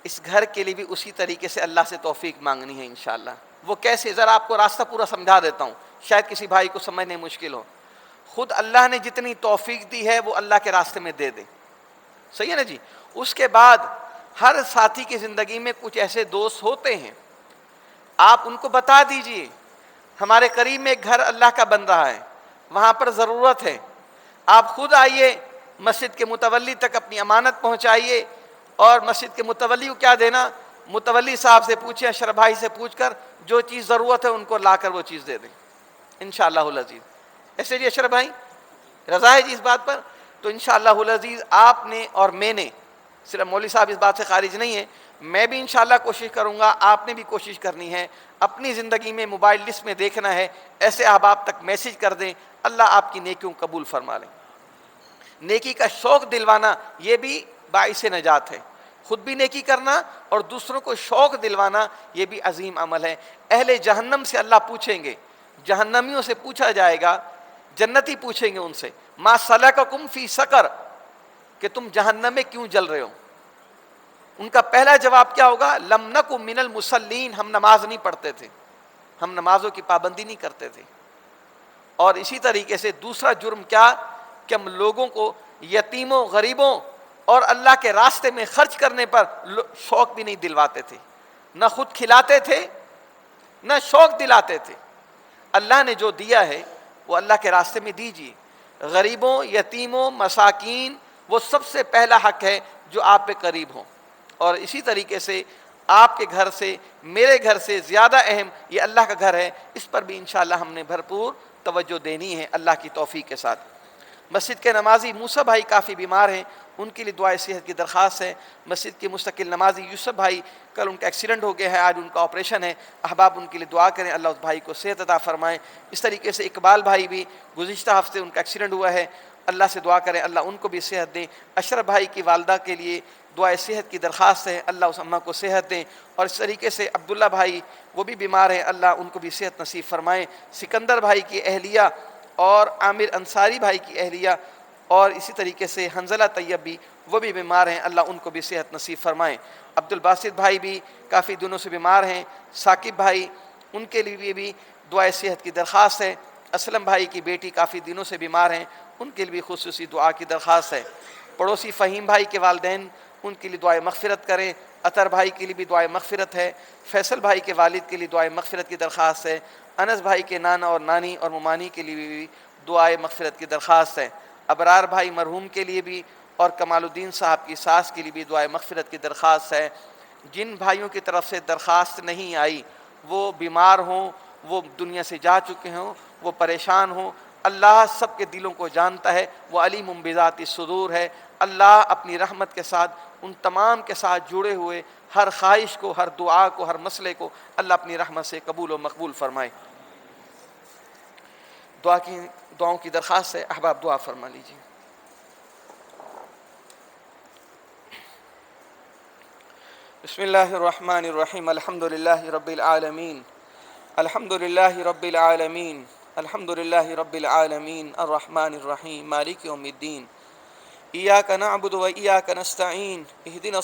S1: اس گھر کے لیے بھی اسی طریقے سے اللہ سے توفیق مانگنی ہے انشاءاللہ۔ وہ کیسے، ذرا آپ کو راستہ پورا سمجھا دیتا ہوں، شاید کسی بھائی کو سمجھنے مشکل ہو۔ خود اللہ نے جتنی توفیق دی ہے وہ اللہ کے راستے میں دے دیں، صحیح ہے نا جی۔ اس کے بعد ہر ساتھی کی زندگی میں کچھ ایسے دوست ہوتے ہیں، آپ ان کو بتا دیجئے ہمارے قریب میں ایک گھر اللہ کا بن رہا ہے، وہاں پر ضرورت ہے، آپ خود آئیے، مسجد کے متولی تک اپنی امانت پہنچائیے، اور مسجد کے متولی کو کیا دینا، متولی صاحب سے پوچھیں، اشرف بھائی سے پوچھ کر جو چیز ضرورت ہے ان کو لا کر وہ چیز دے دیں انشاءاللہ العزیز۔ ایسے جی اشرف بھائی رضا ہے جی اس بات پر؟ تو انشاءاللہ العزیز آپ نے اور میں نے، صرف مولوی صاحب اس بات سے خارج نہیں ہے، میں بھی انشاءاللہ کوشش کروں گا، آپ نے بھی کوشش کرنی ہے، اپنی زندگی میں موبائل لسٹ میں دیکھنا ہے، ایسے احباب تک میسج کر دیں، اللہ آپ کی نیکیوں قبول فرما لیں۔ نیکی کا شوق دلوانا یہ بھی باعث نجات ہے، خود بھی نیکی کرنا اور دوسروں کو شوق دلوانا یہ بھی عظیم عمل ہے۔ اہل جہنم سے اللہ پوچھیں گے، جہنمیوں سے پوچھا جائے گا، جنتی پوچھیں گے ان سے، ما سلککم فی سقر، کہ تم جہنم میں کیوں جل رہے ہو؟ ان کا پہلا جواب کیا ہوگا، لم نک من المصلین، ہم نماز نہیں پڑھتے تھے، ہم نمازوں کی پابندی نہیں کرتے تھے۔ اور اسی طریقے سے دوسرا جرم کیا کہ ہم لوگوں کو یتیموں، غریبوں اور اللہ کے راستے میں خرچ کرنے پر شوق بھی نہیں دلواتے تھے، نہ خود کھلاتے تھے نہ شوق دلاتے تھے۔ اللہ نے جو دیا ہے وہ اللہ کے راستے میں دیجیے، غریبوں، یتیموں، مساکین، وہ سب سے پہلا حق ہے جو آپ پہ قریب ہوں، اور اسی طریقے سے آپ کے گھر سے، میرے گھر سے زیادہ اہم یہ اللہ کا گھر ہے، اس پر بھی انشاءاللہ ہم نے بھرپور توجہ دینی ہے اللہ کی توفیق کے ساتھ۔ مسجد کے نمازی موسیٰ بھائی کافی بیمار ہیں، ان کے لیے دعائے صحت کی درخواست ہے۔ مسجد کے مستقل نمازی یوسف بھائی، کل ان کا ایکسیڈنٹ ہو گیا ہے، آج ان کا آپریشن ہے، احباب ان کے لیے دعا کریں، اللہ اس بھائی کو صحت عطا فرمائے۔ اس طریقے سے اقبال بھائی بھی گزشتہ ہفتے ان کا ایکسیڈنٹ ہوا ہے، اللہ سے دعا کریں اللہ ان کو بھی صحت دیں۔ اشرف بھائی کی والدہ کے لیے دعائے صحت کی درخواست ہے، اللہ اس اماں کو صحت دیں۔ اور اس طریقے سے عبداللہ بھائی وہ بھی بیمار ہیں، اللہ ان کو بھی صحت نصیب فرمائیں۔ سکندر بھائی کی اہلیہ اور عامر انصاری بھائی کی اہلیہ، اور اسی طریقے سے حنزلہ طیب بھی وہ بھی بیمار ہیں، اللہ ان کو بھی صحت نصیب فرمائیں۔ عبد الباسط بھائی بھی کافی دنوں سے بیمار ہیں، ثاقب بھائی ان کے لیے بھی دعائے صحت کی درخواست ہے۔ اسلم بھائی کی بیٹی کافی دنوں سے بیمار ہیں، ان کے لیے بھی خصوصی دعا کی درخواست ہے۔ پڑوسی فہیم بھائی کے والدین، ان کے لیے دعائے مغفرت کریں۔ اطہر بھائی کے لیے بھی دعائے مغفرت ہے۔ فیصل بھائی کے والد کے لیے دعائے مغفرت کی درخواست ہے۔ انس بھائی کے نانا اور نانی اور ممانی کے لیے بھی دعائے مغفرت کی درخواست ہے۔ ابرار بھائی مرحوم کے لیے بھی اور کمال الدین صاحب کی ساس کے لیے بھی دعائے مغفرت کی درخواست ہے۔ جن بھائیوں کی طرف سے درخواست نہیں آئی، وہ بیمار ہوں، وہ دنیا سے جا چکے ہوں، وہ پریشان ہوں، اللہ سب کے دلوں کو جانتا ہے، وہ علیم بذات الصدور ہے۔ اللہ اپنی رحمت کے ساتھ ان تمام کے ساتھ جڑے ہوئے ہر خواہش کو، ہر دعا کو، ہر مسئلے کو اللہ اپنی رحمت سے قبول و مقبول فرمائے۔ دعاؤں کی درخواست ہے، احباب دعا فرما لیجیے۔ بسم اللہ الرحمن الرحیم، الحمدللہ رب العالمین، الحمدللہ رب العالمین، الحمدللہ رب العالمین، الرحمن الرحیم، مالک یوم الدین، ایاک نعبد و ایاک نستعین، اہدنا